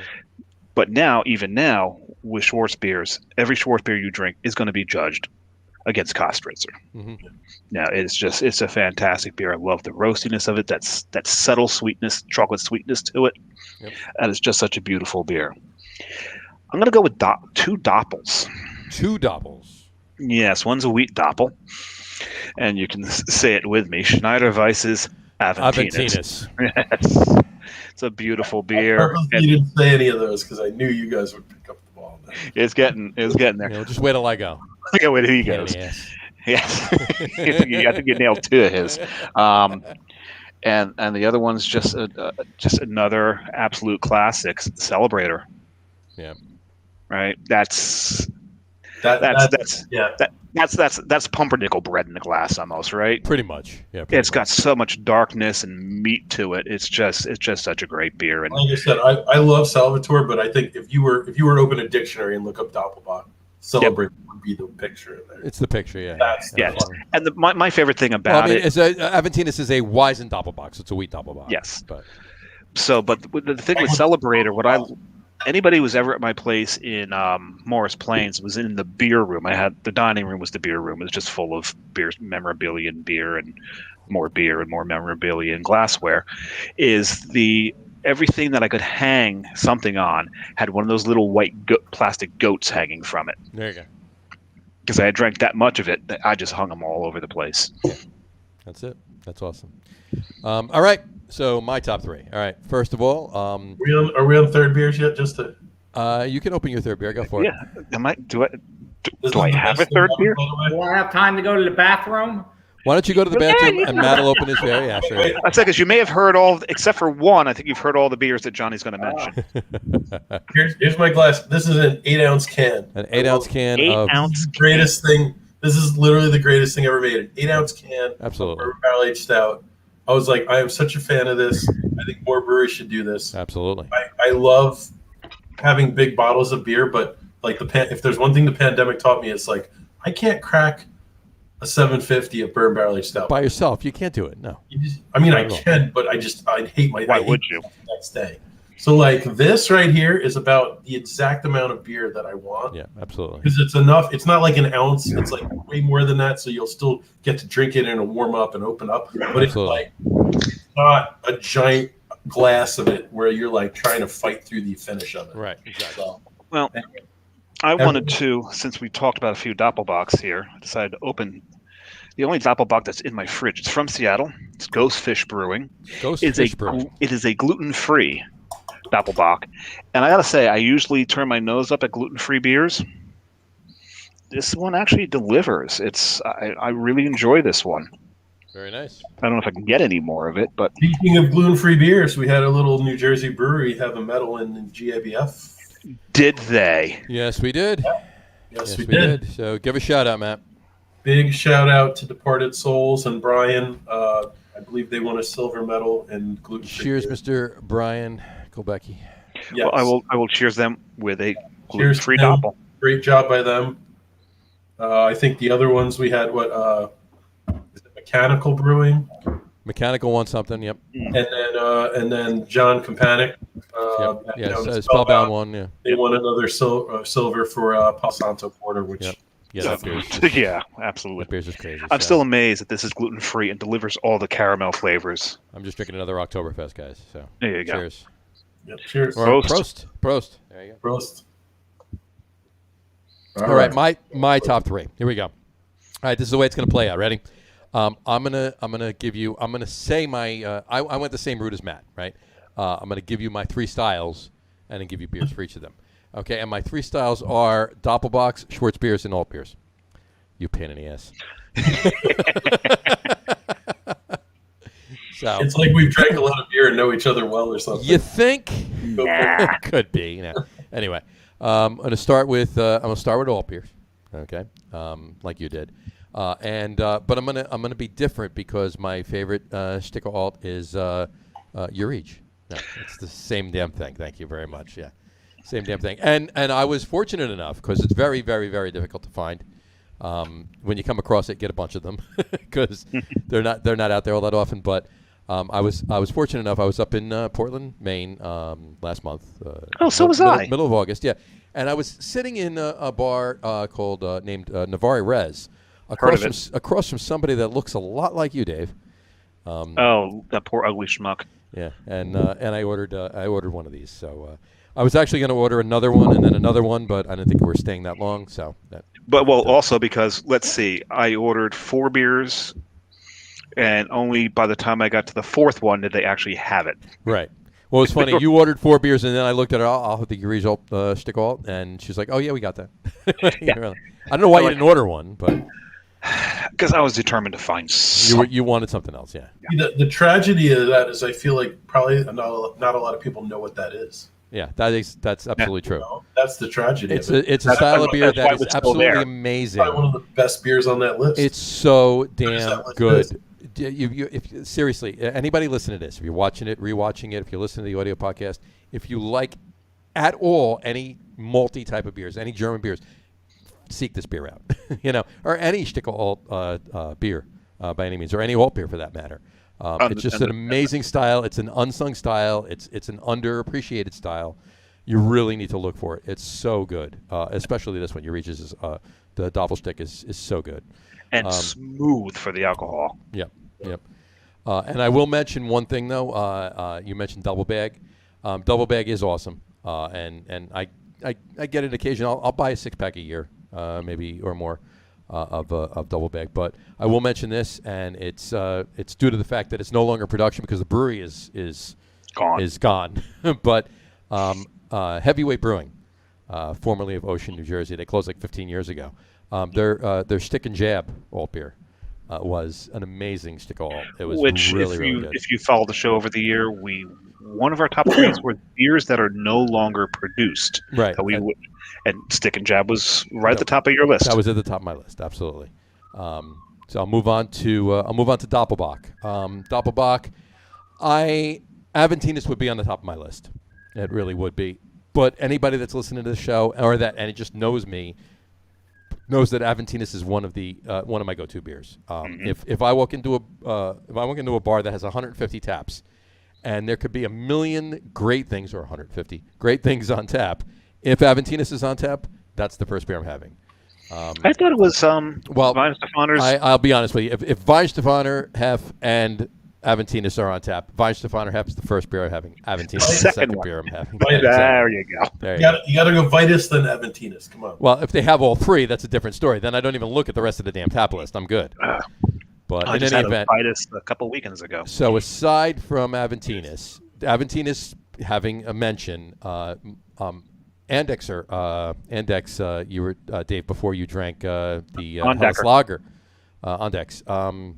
But now, even now, with Schwarzbiers, every Schwarzbier you drink is going to be judged against Kostritzer. Mm-hmm. Now, it's a fantastic beer. I love the roastiness of it. That subtle sweetness, chocolate sweetness to it. Yep. And it's just such a beautiful beer. I'm going to go with two Doppels. 2 Doppels. Yes, one's a wheat Doppel. And you can say it with me. Schneider Weiss's Aventinus. Yes. It's a beautiful beer. You didn't say any of those because I knew you guys would pick up the ball. It's getting there. Yeah, just wait till I go. I got wait till he goes. Yes. I think you nailed 2 of his. And the other one's just another absolute classic, Celebrator. Yeah. Right. That's pumpernickel bread in the glass almost, right? Pretty much. Yeah. It's got so much darkness and meat to it. It's just such a great beer. And like I said, I love Salvatore, but I think if you were to open a dictionary and look up Doppelbock, Celebrate would be the picture in there. It's the picture, yeah. Yes. And my favorite thing about it is Aventinus is a Weizen Doppelbock, so it's a wheat Doppelbock. Yes. But the thing with Celebrator, anybody who was ever at my place in Morris Plains was in the beer room. The dining room was the beer room. It was just full of beer, memorabilia and beer and more memorabilia and glassware. Everything that I could hang something on had one of those little white plastic goats hanging from it. There you go. Because I had drank that much of it that I just hung them all over the place. Yeah. That's it. That's awesome. All right. So my top 3. All right. First of all, are we on third beers yet? Just to you can open your third beer. Go for it. Yeah. Do I have a third beer? Do I have time to go to the bathroom? Why don't you go to the bathroom and Matt will open his beer? Yeah, sure. That's because you may have heard except for one. I think you've heard all the beers that Johnny's going to mention. Here's my glass. This is an 8-ounce can. An 8-ounce can. 8-ounce. Greatest thing. This is literally the greatest thing ever made. An 8-ounce can. Absolutely. Of barrel-aged stout. I was like, I am such a fan of this. I think more breweries should do this. Absolutely. I love having big bottles of beer, but like if there's one thing the pandemic taught me, it's like I can't crack a 750 of bourbon barrel aged stout by yourself. You can't do it. No. I can, but I'd hate my. Why would you? Next day. So like this right here is about the exact amount of beer that I want. Yeah, absolutely. Because it's enough. It's not like an ounce. It's like way more than that. So you'll still get to drink it and warm up and open up. But absolutely. It's not a giant glass of it where you're like trying to fight through the finish of it. Right. Exactly. So, well, anyway. I wanted to, since we talked about a few Doppelbocks here, I decided to open the only Doppelbock that's in my fridge. It's from Seattle. It's Ghost Fish Brewing. It is a gluten-free Doppelbock. And I got to say, I usually turn my nose up at gluten-free beers. This one actually delivers. I really enjoy this one. Very nice. I don't know if I can get any more of it, but speaking of gluten-free beers, we had a little New Jersey brewery have a medal in the GABF. Did they? Yes, we did. Yes, we did. So give a shout out, Matt. Big shout out to Departed Souls and Brian. I believe they won a silver medal in gluten-free. Cheers, beer. Mr. Brian Kolbecki. Yes. Well, I will cheers them with a gluten-free Doppel. Great job by them. I think the other ones we had is it Mechanical Brewing? Mechanical won something, yep. And then John Kampanik. Spellbound won, yeah. They won another silver for Palo Santo Porter, which. Yep. Yeah, absolutely. That beer's just crazy. I'm still amazed that this is gluten-free and delivers all the caramel flavors. I'm just drinking another Oktoberfest, guys. So there you go. Cheers. Yep, cheers. Prost. There you go. Prost. All right, my top 3. Here we go. All right, this is the way it's going to play out. Ready? I'm gonna say my. I went the same route as Matt, right? I'm gonna give you my 3 styles, and then give you beers for each of them. Okay, and my 3 styles are Doppelbocks, Schwarzbiers, and alt beers. You pain in the ass. So it's like we've drank a lot of beer and know each other well, or something. You think? Could be. Anyway, I'm gonna start with alt beers. Okay, like you did, but I'm gonna be different because my favorite sticker alt is your each. No, it's the same damn thing. Thank you very much. Yeah, same damn thing. And I was fortunate enough because it's very, very, very difficult to find. When you come across it, get a bunch of them because they're not out there all that often. But I was fortunate enough. I was up in Portland, Maine, last month. So was I. Middle of August, yeah. And I was sitting in a bar called named Navarre Res, across from somebody that looks a lot like you, Dave. That poor ugly schmuck. Yeah, and I ordered one of these. So I was actually going to order another one and then another one, but I didn't think we were staying that long. So also because let's see, I ordered 4 beers, and only by the time I got to the 4th one did they actually have it. Right. Well, it's funny. You ordered 4 beers, and then I looked at her. I'll have the result stick alt, and she's like, "Oh yeah, we got that." Yeah. I don't know why you didn't order one, but because I was determined to find. You wanted something else, yeah. The tragedy of that is I feel like probably not a lot of people know what that is. Yeah, that's absolutely true. That's the tragedy. It's a style of beer that is absolutely amazing. Probably one of the best beers on that list. It's so damn good. If seriously, anybody listen to this, if you're watching it, rewatching it, if you're listening to the audio podcast, if you like at all any malty type of beers, any German beers, seek this beer out, or any Stickel alt beer by any means, or any alt beer for that matter. It's just an amazing style. It's an unsung style. It's an underappreciated style. You really need to look for it. It's so good, especially this one. Your Reaches is the Doppelstick is so good and smooth for the alcohol. Yep. And I will mention one thing though. You mentioned Double Bag. Double Bag is awesome, and I get it occasionally. I'll buy a 6-pack a year, maybe or more. Of Double Bag, but I will mention this, and it's due to the fact that it's no longer production because the brewery is gone. But Heavyweight Brewing, formerly of Ocean, New Jersey, they closed like 15 years ago. Their Stick and Jab alt beer was an amazing stick alt. It was really good. If you follow the show over the year, one of our top 3 were beers that are no longer produced. Right. And Stick and Jab was right at the top of your list. That was at the top of my list, absolutely. So I'll move on to Doppelbock. Doppelbock, Aventinus would be on the top of my list. It really would be. But anybody that's listening to the show and it just knows me knows that Aventinus is one of my go-to beers. If I walk into a bar that has 150 taps, and there could be a million great things, or 150 great things on tap. If Aventinus is on tap, that's the first beer I'm having. I thought it was Weihenstephaner's. I'll be honest with you. If Weihenstephaner, Hef, and Aventinus are on tap, Weihenstephaner, Hef is the first beer I'm having. Aventinus is the second beer I'm having. There you go. You got to go Vitus, then Aventinus. Come on. Well, if they have all 3, that's a different story. Then I don't even look at the rest of the damn tap list. I'm good. But I in just any had event, a Vitus a couple weekends ago. So aside from Aventinus having a mention, Andex, you were Dave before you drank the Helles Lager, Andex. Their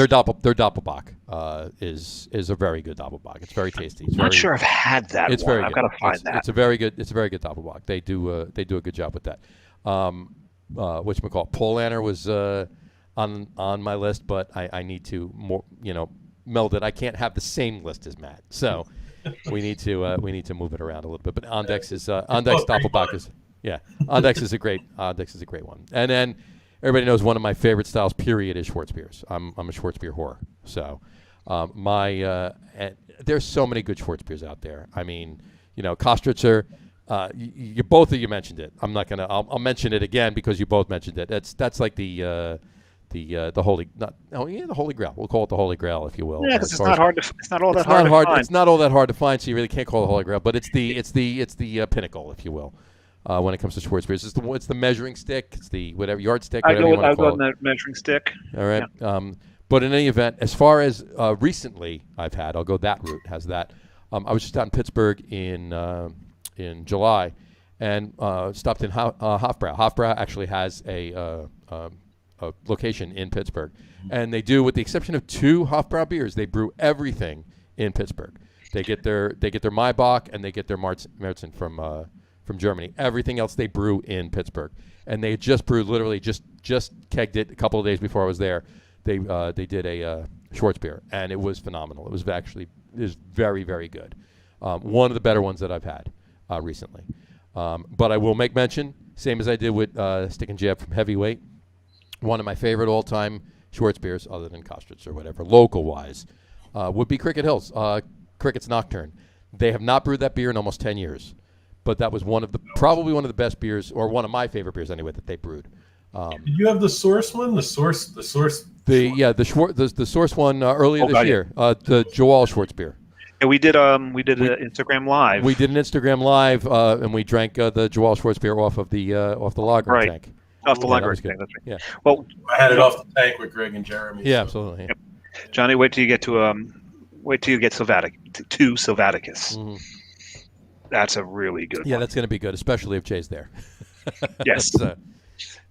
Doppelbock is a very good Doppelbock. It's very tasty. I'm not sure I've had that. It's one. very I've good. got to find that. It's a very good Doppelbock. They do a good job with that. Whatchamacallit, Paul Anner was on my list, but I need to more meld it. I can't have the same list as Matt, so. We need to move it around a little bit, but Andex Doppelbock is Andex is a great one. And then everybody knows one of my favorite styles, period, is Schwarzbiers. I'm a Schwarzbier whore. So there's so many good Schwarzbiers out there. I mean, Kostritzer. You both of you mentioned it. I'm not gonna. I'll mention it again because you both mentioned it. That's like the holy the Holy Grail. We'll call it the Holy Grail, if you will. Yeah, because it's not all that hard to find. It's not all that hard to find, so you really can't call it the Holy Grail. But it's the pinnacle, if you will, when it comes to Schwarzbiers. It's the measuring stick. It's the whatever yardstick. Whatever you want to call it. I'll go with the measuring stick. All right. Yeah. But in any event, as far as recently I'll go that route. Has that? I was just out in Pittsburgh in July, and stopped in Hofbrau. Hofbrau actually has a location in Pittsburgh, and they do, with the exception of 2 Hofbrau beers, they brew everything in Pittsburgh. They get their Maybach and they get their Märzen from Germany. Everything else they brew in Pittsburgh, and they had just brewed, literally just kegged it a couple of days before I was there. They did a Schwarzbier, and it was phenomenal. It was very, very good. One of the better ones that I've had recently. But I will make mention, same as I did with Stick and Jab from Heavyweight, one of my favorite all-time Schwarzbiers, other than Kostritz or whatever, local-wise, would be Cricket Hills, Cricket's Nocturne. They have not brewed that beer in almost 10 years, but that was probably one of the best beers, or one of my favorite beers anyway, that they brewed. Did you have the Source one? The Source. The Source one earlier this year, the Joel Schwarzbier. And we did an Instagram live. We did an Instagram live, and we drank the Joel Schwarzbier off the lager tank. Off the lager tank. That's right. Yeah. Well, I had it off the tank with Greg and Jeremy. Yeah, absolutely. Yeah. Yep. Johnny, wait till you get to Sylvaticus. Mm-hmm. That's a really good. Yeah, one. that's going to be good, especially if Jay's there. Yes.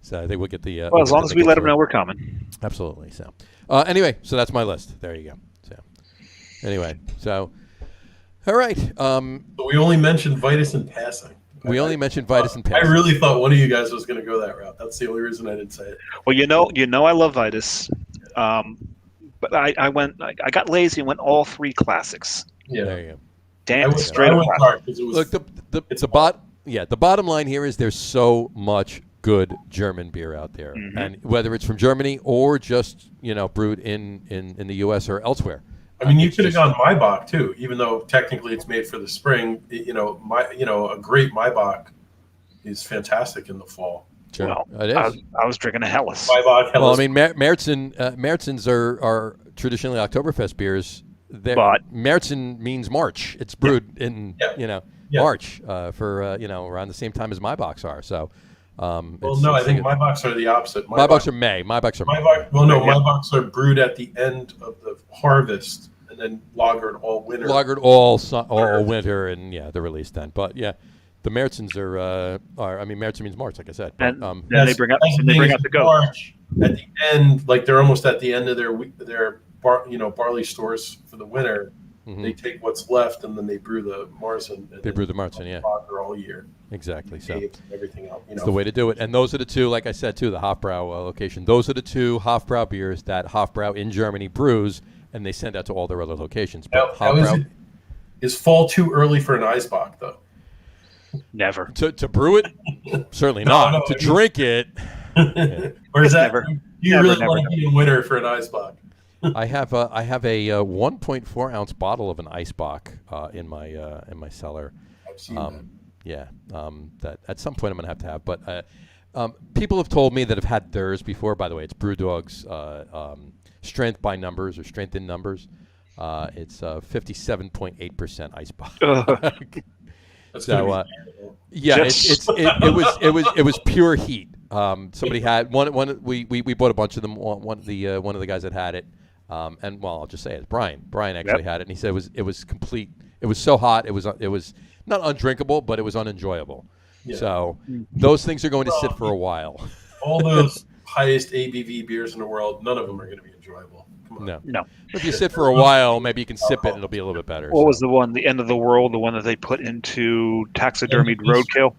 So I think we'll get the. Well, as long as we let him know we're coming. Absolutely. So anyway, so that's my list. There you go. So anyway, all right. But we only mentioned Vitus in passing. We only mentioned Vitus in passing. I really thought one of you guys was going to go that route. That's the only reason I didn't say it. Well, you know, I love Vitus, but I got lazy and went all three classics. Yeah. There you go. Damn, I straight went up. dark because it was. Look, the bottom line here is there's so much good German beer out there, Mm-hmm. and whether it's from Germany or just brewed in the U.S. or elsewhere. I mean, you could have gone Maibach too, even though technically it's made for the spring. A great Maibach is fantastic in the fall. Sure, Well, it is. I was drinking a Helles. Maibach, Well, I Helles. mean, Märzens are traditionally Oktoberfest beers. But Märzen means March. It's brewed in March for around the same time as Maibachs are. So, I think Maibachs are the opposite. Maibachs are May. Maibachs are May. Maibachs are brewed at the end of the harvest and then lagered all winter. Lagered all winter, and they're released then. But the Märzens are. I mean, Märzen means March, like I said. But, and then they bring out the goat. March at the end, like they're almost at the end of their barley stores for the winter. Mm-hmm. They take what's left and then they brew the Marzen. They brew the Marzen, all year. Exactly. So everything else. It's the way to do it. And those are the two, like I said, too, the Hofbrau location. Those are the two Hofbrau beers that Hofbrau in Germany brews, and they send out to all their other locations. But is fall too early for an Eisbach, though? Never. To brew it? Certainly not. To drink it. Or is that never, you never, really never, want to be in winter for an Eisbach? I have a 1.4 ounce bottle of an Eisbach in my cellar. I've seen that. Yeah, that at some point I'm gonna have to have. But people have told me that have had theirs before. By the way, it's BrewDog's strength by numbers or strength in numbers. It's 57.8% Eisbach. So it was pure heat. Somebody had one. We bought a bunch of them. One of the guys that had it. And I'll just say it. Brian actually had it, and he said it was complete. It was so hot. It was not undrinkable, but it was unenjoyable. Yeah. So those things are going to sit for a while. All those highest ABV beers in the world, none of them are going to be enjoyable. Come on. No. If you sit for a while, maybe you can sip it, and it'll be a little bit better. What was the one? The End of the World, the one that they put into taxidermied roadkill.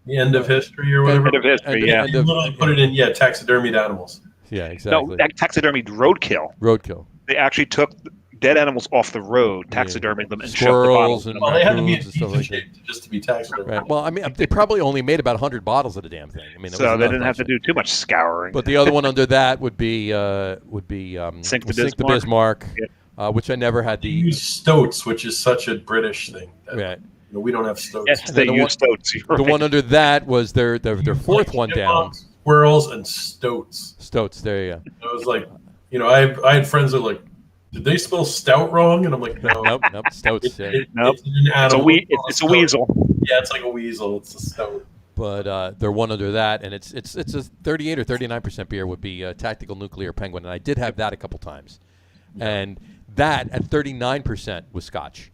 The End of History or whatever. End of History. You literally put it in taxidermied animals. Yeah, exactly. No, taxidermied roadkill. Roadkill. They actually took dead animals off the road, taxidermied them, and squirrels shoved the and they had to be in decent shape just to be taxidermied. Right. Well, I mean, they probably only made about 100 bottles of the damn thing. I mean, so they didn't have to do too much scouring. But the other one under that would be Sink the Bismarck, which I never had. They use Stoats, which is such a British thing. Right. We don't have Stoats. Yes, they use Stoats. The one under that was their fourth one down. Squirrels and Stoats. Stoats. There you go. I was like, I had friends that were like, did they spell stout wrong? And I'm like, no. Nope. Stoats. It's a weasel. Yeah, it's like a weasel. It's a stout. But they're one under that, and it's a 38 or 39% beer would be Tactical Nuclear Penguin, and I did have that a couple times, and that at 39% was Scotch.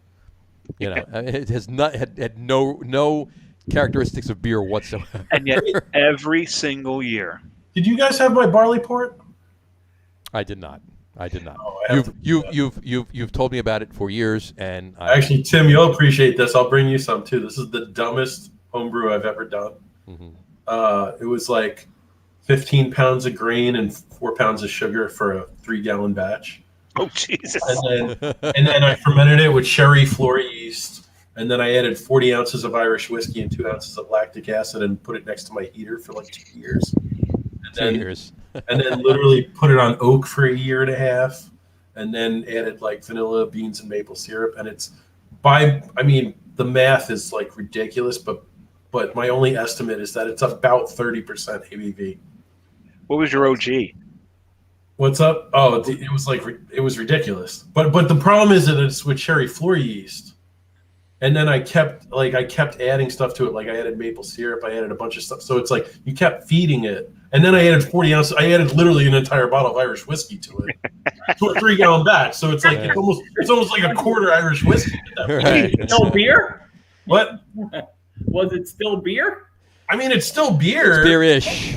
It has not had no characteristics of beer whatsoever. And yet, every single year. Did you guys have my barley port? I did not. Oh, You've told me about it for years, and actually, Tim, you'll appreciate this. I'll bring you some too. This is the dumbest homebrew I've ever done. Mm-hmm. It was like 15 pounds of grain and 4 pounds of sugar for a 3-gallon batch. Oh, Jesus. And then I fermented it with sherry floor yeast. And then I added 40 ounces of Irish whiskey and 2 ounces of lactic acid and put it next to my heater for like 2 years. And 2 years. and then literally put it on oak for a year and a half. And then added like vanilla, beans, and maple syrup. And the math is like ridiculous, but my only estimate is that it's about 30% ABV. What was your OG? What's up? Oh, it was ridiculous. But the problem is that it's with cherry floor yeast. And then I kept adding stuff to it. Like I added maple syrup, I added a bunch of stuff. So it's like you kept feeding it. And then I added 40 ounces. I added literally an entire bottle of Irish whiskey to it, to a 3-gallon batch. So it's like it's almost like a quarter Irish whiskey. Right. Still beer? What? Was it still beer? I mean, it's still beer. It's beer-ish.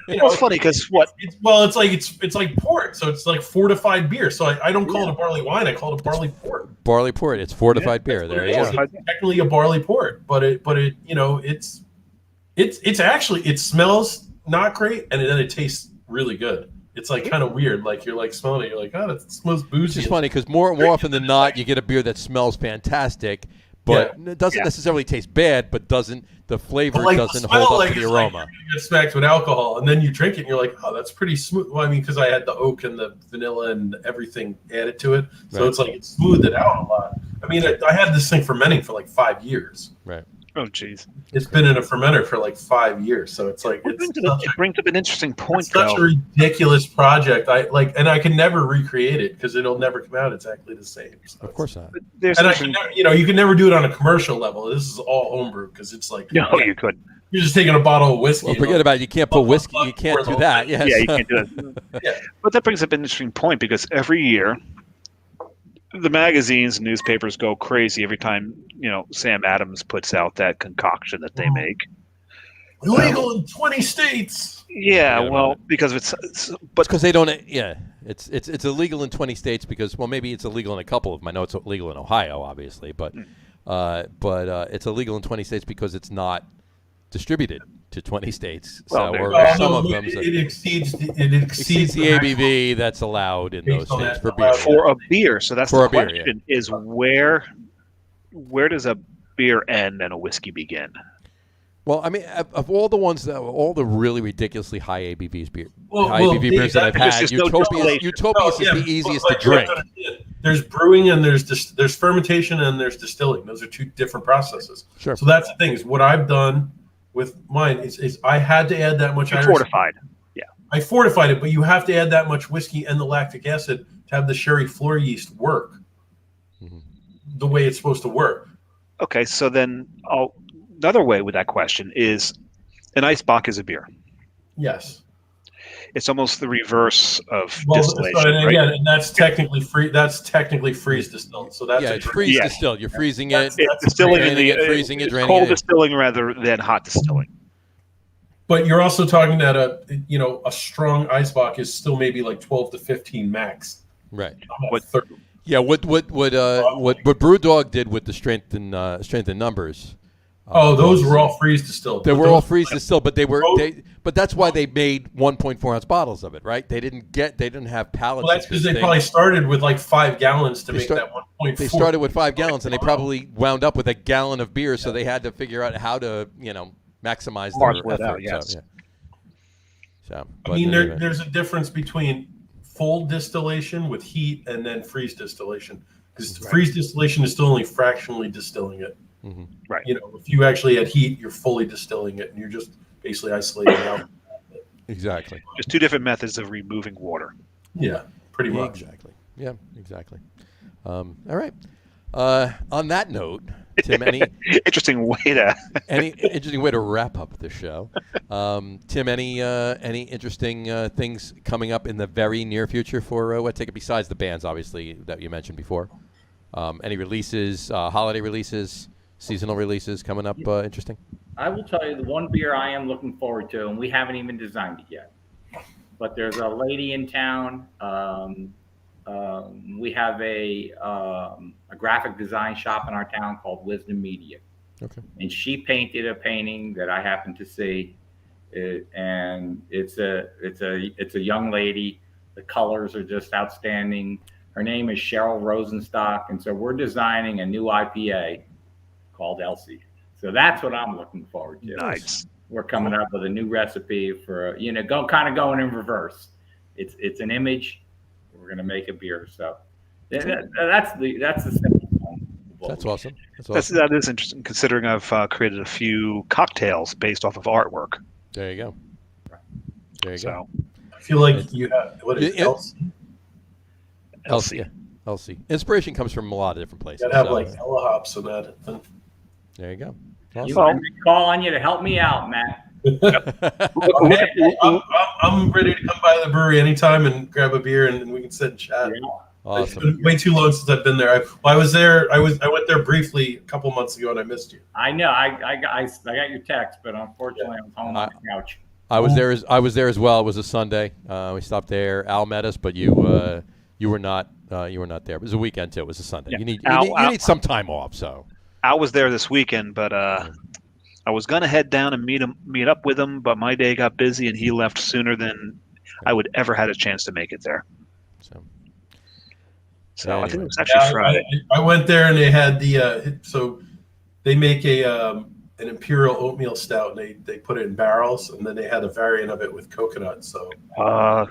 It's funny because what? It's like port, so it's like fortified beer. So I don't call it a barley wine. I call it a barley port. Barley port. It's fortified beer. There you go. It's technically a barley port, but it it smells not great, and then it tastes really good. It's like kind of weird. Like you're like smelling it, you're like, oh, that smells boozy. It's just funny because more often than not, you get a beer that smells fantastic, but it doesn't necessarily taste bad, but the flavor doesn't hold up to the aroma. Like you get smacked with alcohol, and then you drink it, and you're like, oh, that's pretty smooth. Well, I mean, because I had the oak and the vanilla and everything added to it, so it's like it smoothed it out a lot. I mean, I had this thing fermenting for like 5 years. Right. Oh, jeez. It's been in a fermenter for like 5 years, so it's like it brings up an interesting point. It's such a ridiculous project. And I can never recreate it because it'll never come out exactly the same. So of course not. You can never do it on a commercial level. This is all homebrew because it's like no, you couldn't. You're just taking a bottle of whiskey. Well, forget about it. You can't put whiskey. You can't do that. Yes. Yeah, you can't do it. Yeah. But that brings up an interesting point because every year the magazines and newspapers go crazy every time Sam Adams puts out that concoction that they make. Illegal in 20 states. Yeah, well, because it's because they don't. Yeah, it's illegal in 20 states because maybe it's illegal in a couple of them. I know it's illegal in Ohio, obviously, but it's illegal in 20 states because it's not distributed to 20 states. So, some of them. It exceeds the ABV that's allowed in those states for beer. For a beer, so that's the question: is where does a beer end and a whiskey begin? Well, I mean, of all the ones all the really ridiculously high ABV beers that I've had, Utopias is the easiest to drink. There's brewing and there's fermentation and there's distilling. Those are two different processes. Sure. So that's the thing is what I've done with mine is I had to add that much Irish. Fortified. Yeah. I fortified it, but you have to add that much whiskey and the lactic acid to have the sherry floor yeast work the way it's supposed to work. Okay, so then another way with that question is an Eisbock is a beer. Yes. It's almost the reverse of distillation. So, right? Again, and that's technically free. That's technically freeze distilled. So that's it's freeze distilled. You're freezing it. It's distilling freezing it, draining cold it. distilling rather than hot distilling. But you're also talking that a strong Eisbock is still maybe like 12 to 15 max. Right. What Brewdog did with the strength and numbers. Those were all freeze distilled. They were all freeze distilled, but but that's why they made 1.4 ounce bottles of it, right? They didn't have pallets. Well, that's because they probably started with like 5 gallons to make that 1.4. They started with 5 gallons, and they probably wound up with a gallon of beer, so they had to figure out how to, maximize their effort. Yes. There's a difference between full distillation with heat and then freeze distillation, because freeze distillation is still only fractionally distilling it. Mm-hmm. Right. If you actually add heat, you're fully distilling it, and you're just basically isolating out. Exactly. Just two different methods of removing water. Yeah, pretty much. Exactly. Yeah, exactly. All right. On that note, Tim, any interesting way to wrap up the show? Tim, any interesting things coming up in the very near future for Wet Ticket besides the bands, obviously, that you mentioned before? Any releases, holiday releases, seasonal releases coming up? Interesting. I will tell you the one beer I am looking forward to, and we haven't even designed it yet. But there's a lady in town. We have a graphic design shop in our town called Wisdom Media. Okay. And she painted a painting that I happened to see, and it's a young lady. The colors are just outstanding. Her name is Cheryl Rosenstock, and so we're designing a new IPA called Elsie. So that's what I'm looking forward to. Nice. We're coming up with a new recipe for going in reverse. It's an image. We're going to make a beer. So that's the simple one. That's awesome. Awesome. That is interesting, considering I've created a few cocktails based off of artwork. There you go. I feel like you have what is Elsie. Elsie. Inspiration comes from a lot of different places. You gotta have like Ella hops in that. There you go. You want me to call on you to help me out, Matt. I'm ready to come by the brewery anytime and grab a beer and we can sit and chat. Yeah. Awesome. It's been way too long since I've been there. I was there. I went there briefly a couple months ago and I missed you. I know. I got your text, but unfortunately, I was home on the couch. I was there as well. It was a Sunday. We stopped there. Al met us, but you were not there. It was a weekend too. It was a Sunday. Yeah. You need some time off. So I was there this weekend, but I was gonna head down and meet up with him, but my day got busy and he left sooner than I would ever had a chance to make it there. So anyway. I think it was actually Friday. I went there and they had so they make an imperial oatmeal stout and they put it in barrels and then they had a variant of it with coconut. So I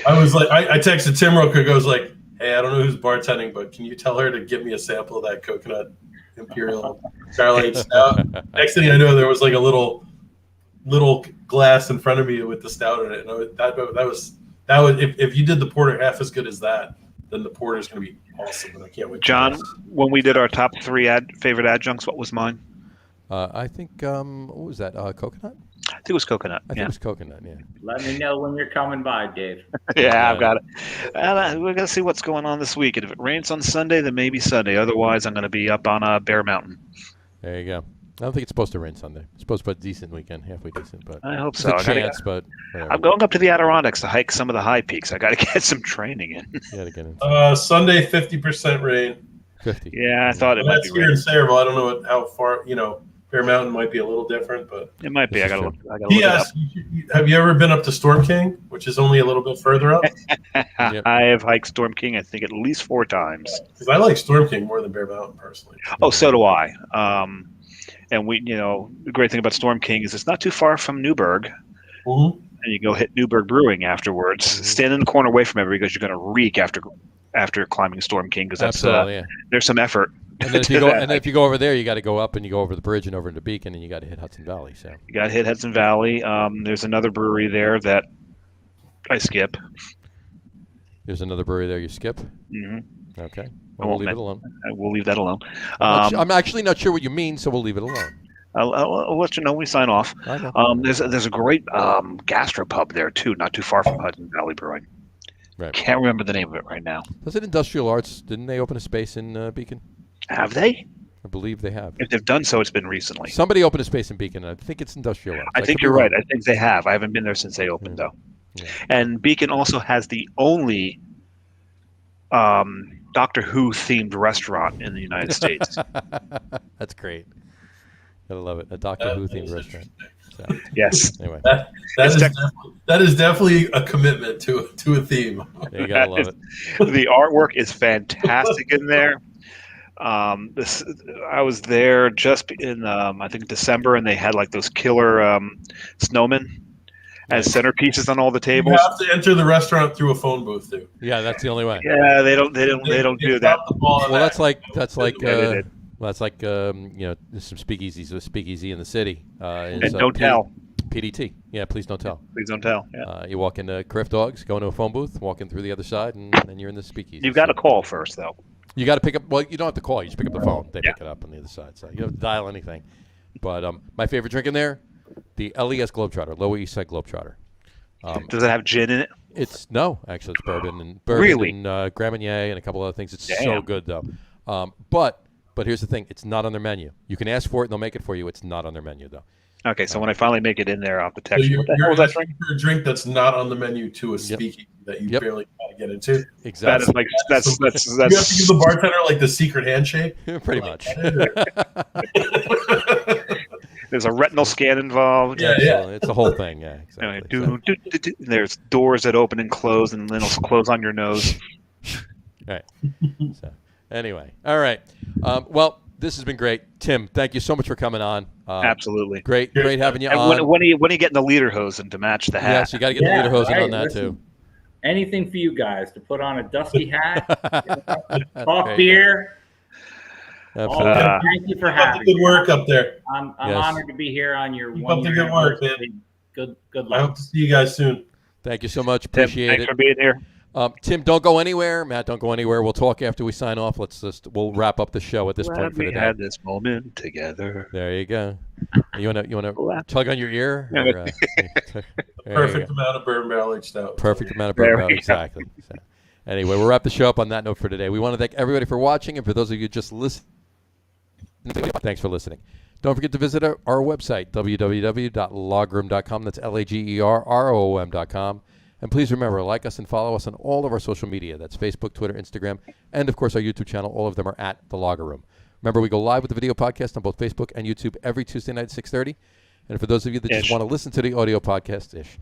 was like, I texted Tim real quick. I was like, hey, I don't know who's bartending, but can you tell her to give me a sample of that coconut imperial barrel aged stout? Next thing I know, there was like a little glass in front of me with the stout in it. And that was if you did the porter half as good as that, then the porter is going to be awesome. And I can't wait. John, when we did our top 3 favorite adjuncts, what was mine? I think what was that? Coconut? I think it was coconut. I think it was coconut. Yeah. Let me know when you're coming by, Dave. Yeah, I've got it. We're gonna see what's going on this week. And if it rains on Sunday, then maybe Sunday. Otherwise, I'm gonna be up on Bear Mountain. There you go. I don't think it's supposed to rain Sunday. It's supposed to be a decent weekend, halfway decent, but I hope it's so. a chance, but whatever. I'm going up to the Adirondacks to hike some of the high peaks. I got to get some training in. You gotta get in. Sunday, 50% rain. 50. Yeah, I thought it might be here rain. in Sayreville. I don't know how far. Bear Mountain might be a little different, but It might be. I gotta look. Yes. Have you ever been up to Storm King, which is only a little bit further up? Yep. I have hiked Storm King, I think, at least 4 times. Because I like Storm King more than Bear Mountain personally. Oh, so do I. And the great thing about Storm King is it's not too far from Newburgh, Mm-hmm. and you go hit Newburgh Brewing afterwards. Stand in the corner away from everybody because you're going to reek after climbing Storm King because that's there's some effort. And then if you go over there, you got to go up and you go over the bridge and over into Beacon, and you got to hit Hudson Valley. So you got to hit Hudson Valley. There's another brewery there that I skip. There's another brewery there you skip. Mm-hmm. Okay, we'll leave it alone. We'll leave that alone. I'm actually not sure what you mean, so we'll leave it alone. I'll let you know when we sign off. There's a great gastropub there too, not too far from Hudson Valley Brewing. Right. Can't remember the name of it right now. Was it Industrial Arts? Didn't they open a space in Beacon? Have they? I believe they have. If they've done so, it's been recently. Somebody opened a space in Beacon. I think it's Industrial Arts. I think you're right. I think they have. I haven't been there since they opened, though. Yeah. And Beacon also has the only Doctor Who themed restaurant in the United States. That's great. Gotta love it. A Doctor Who themed restaurant. So, yes. Anyway, that is definitely a commitment to a theme. Yeah, you gotta love it. The artwork is fantastic in there. I was there just in I think December, and they had like those killer snowmen as centerpieces on all the tables. You have to enter the restaurant through a phone booth too. Yeah, that's the only way. Yeah, they don't do that. Well, that's like there's some speakeasies. A speakeasy in the city. And don't tell. PDT. Yeah, please don't tell. Please don't tell. Yeah. You walk into Criff Dogs, go into a phone booth, walk in through the other side, and then you're in the speakeasy. You've got to call first, though. You got to pick up. Well, you don't have to call. You just pick up the phone. They pick it up on the other side. So you don't have to dial anything. But my favorite drink in there, the LES Globetrotter, Lower East Side Globetrotter. Does it have gin in it? It's it's bourbon and really? And Grand Marnier and a couple other things. It's so good though. But here's the thing: it's not on their menu. You can ask for it, and they'll make it for you. It's not on their menu though. Okay, so when I finally make it in there, I'll have to text So you. What the hell was that drink? For a drink that's not on the menu to a speakeasy that you barely got to get into. Exactly. That's you have to give the bartender like the secret handshake. Pretty much. There's a retinal scan involved. Yeah. It's a whole thing. Yeah, exactly. There's doors that open and close, and then it'll close on your nose. Right. So, anyway, all right. Well, this has been great, Tim. Thank you so much for coming on. Absolutely. Great having you and on. When are you getting the lederhosen to match the hat? Yes, you got to get the lederhosen on that listen, too. Anything for you guys to put on a dusty hat, talk beer. Thank you for having me. Good work up there. I'm honored to be here on your Keep 1 up the year good work, man. anniversary. Good luck. I hope to see you guys soon. Thank you so much. Tim, Appreciate thanks it. for being here. Tim, don't go anywhere. Matt, don't go anywhere. We'll talk after we sign off. We'll wrap up the show at this point for the day. We had this moment together. There you go. You wanna tug on your ear? Perfect amount of bourbon barrel aged stout. Perfect amount of bourbon, exactly. So, anyway, we'll wrap the show up on that note for today. We want to thank everybody for watching, and for those of you just listening, thanks for listening. Don't forget to visit our website, www.logroom.com. That's LAGERROOM.com. And please remember, like us and follow us on all of our social media. That's Facebook, Twitter, Instagram, and, of course, our YouTube channel. All of them are at The Lager Room. Remember, we go live with the video podcast on both Facebook and YouTube every Tuesday night at 6:30. And for those of you that just want to listen to the audio podcast-ish,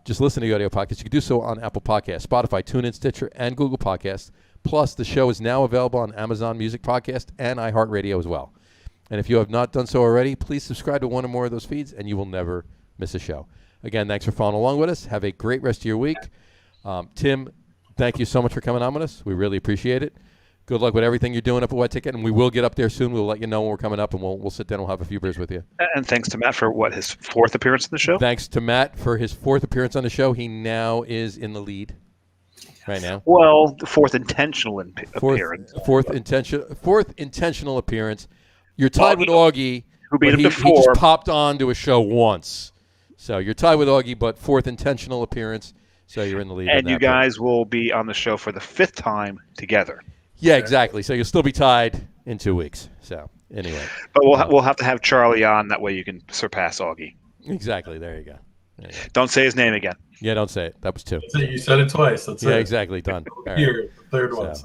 just listen to the audio podcast, you can do so on Apple Podcasts, Spotify, TuneIn, Stitcher, and Google Podcasts. Plus, the show is now available on Amazon Music Podcast and iHeartRadio as well. And if you have not done so already, please subscribe to one or more of those feeds, and you will never miss a show. Again, thanks for following along with us. Have a great rest of your week. Tim, thank you so much for coming on with us. We really appreciate it. Good luck with everything you're doing up at Wet Ticket, and we will get up there soon. We'll let you know when we're coming up, and we'll sit down and we'll have a few beers with you. And thanks to Matt for his fourth appearance on the show. Thanks to Matt for his fourth appearance on the show. He now is in the lead right now. Well, the fourth intentional appearance. Fourth intentional appearance. You're tied with Augie, who beat him he before. just popped on to a show once. So you're tied with Augie, but fourth intentional appearance. So you're in the lead. And you guys will be on the show for the fifth time together. Yeah, exactly. So you'll still be tied in 2 weeks. So anyway. But we'll have to have Charlie on. That way you can surpass Augie. Exactly. There you go. Don't say his name again. Yeah, don't say it. That was 2. You said it twice. That's yeah, it. Exactly. Done. All Here, right. the third one.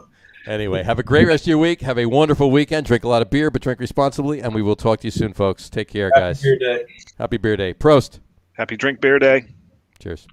Anyway, have a great rest of your week. Have a wonderful weekend. Drink a lot of beer, but drink responsibly. And we will talk to you soon, folks. Take care, guys. Happy Beer Day. Happy Beer Day. Prost. Happy Drink Beer Day. Cheers.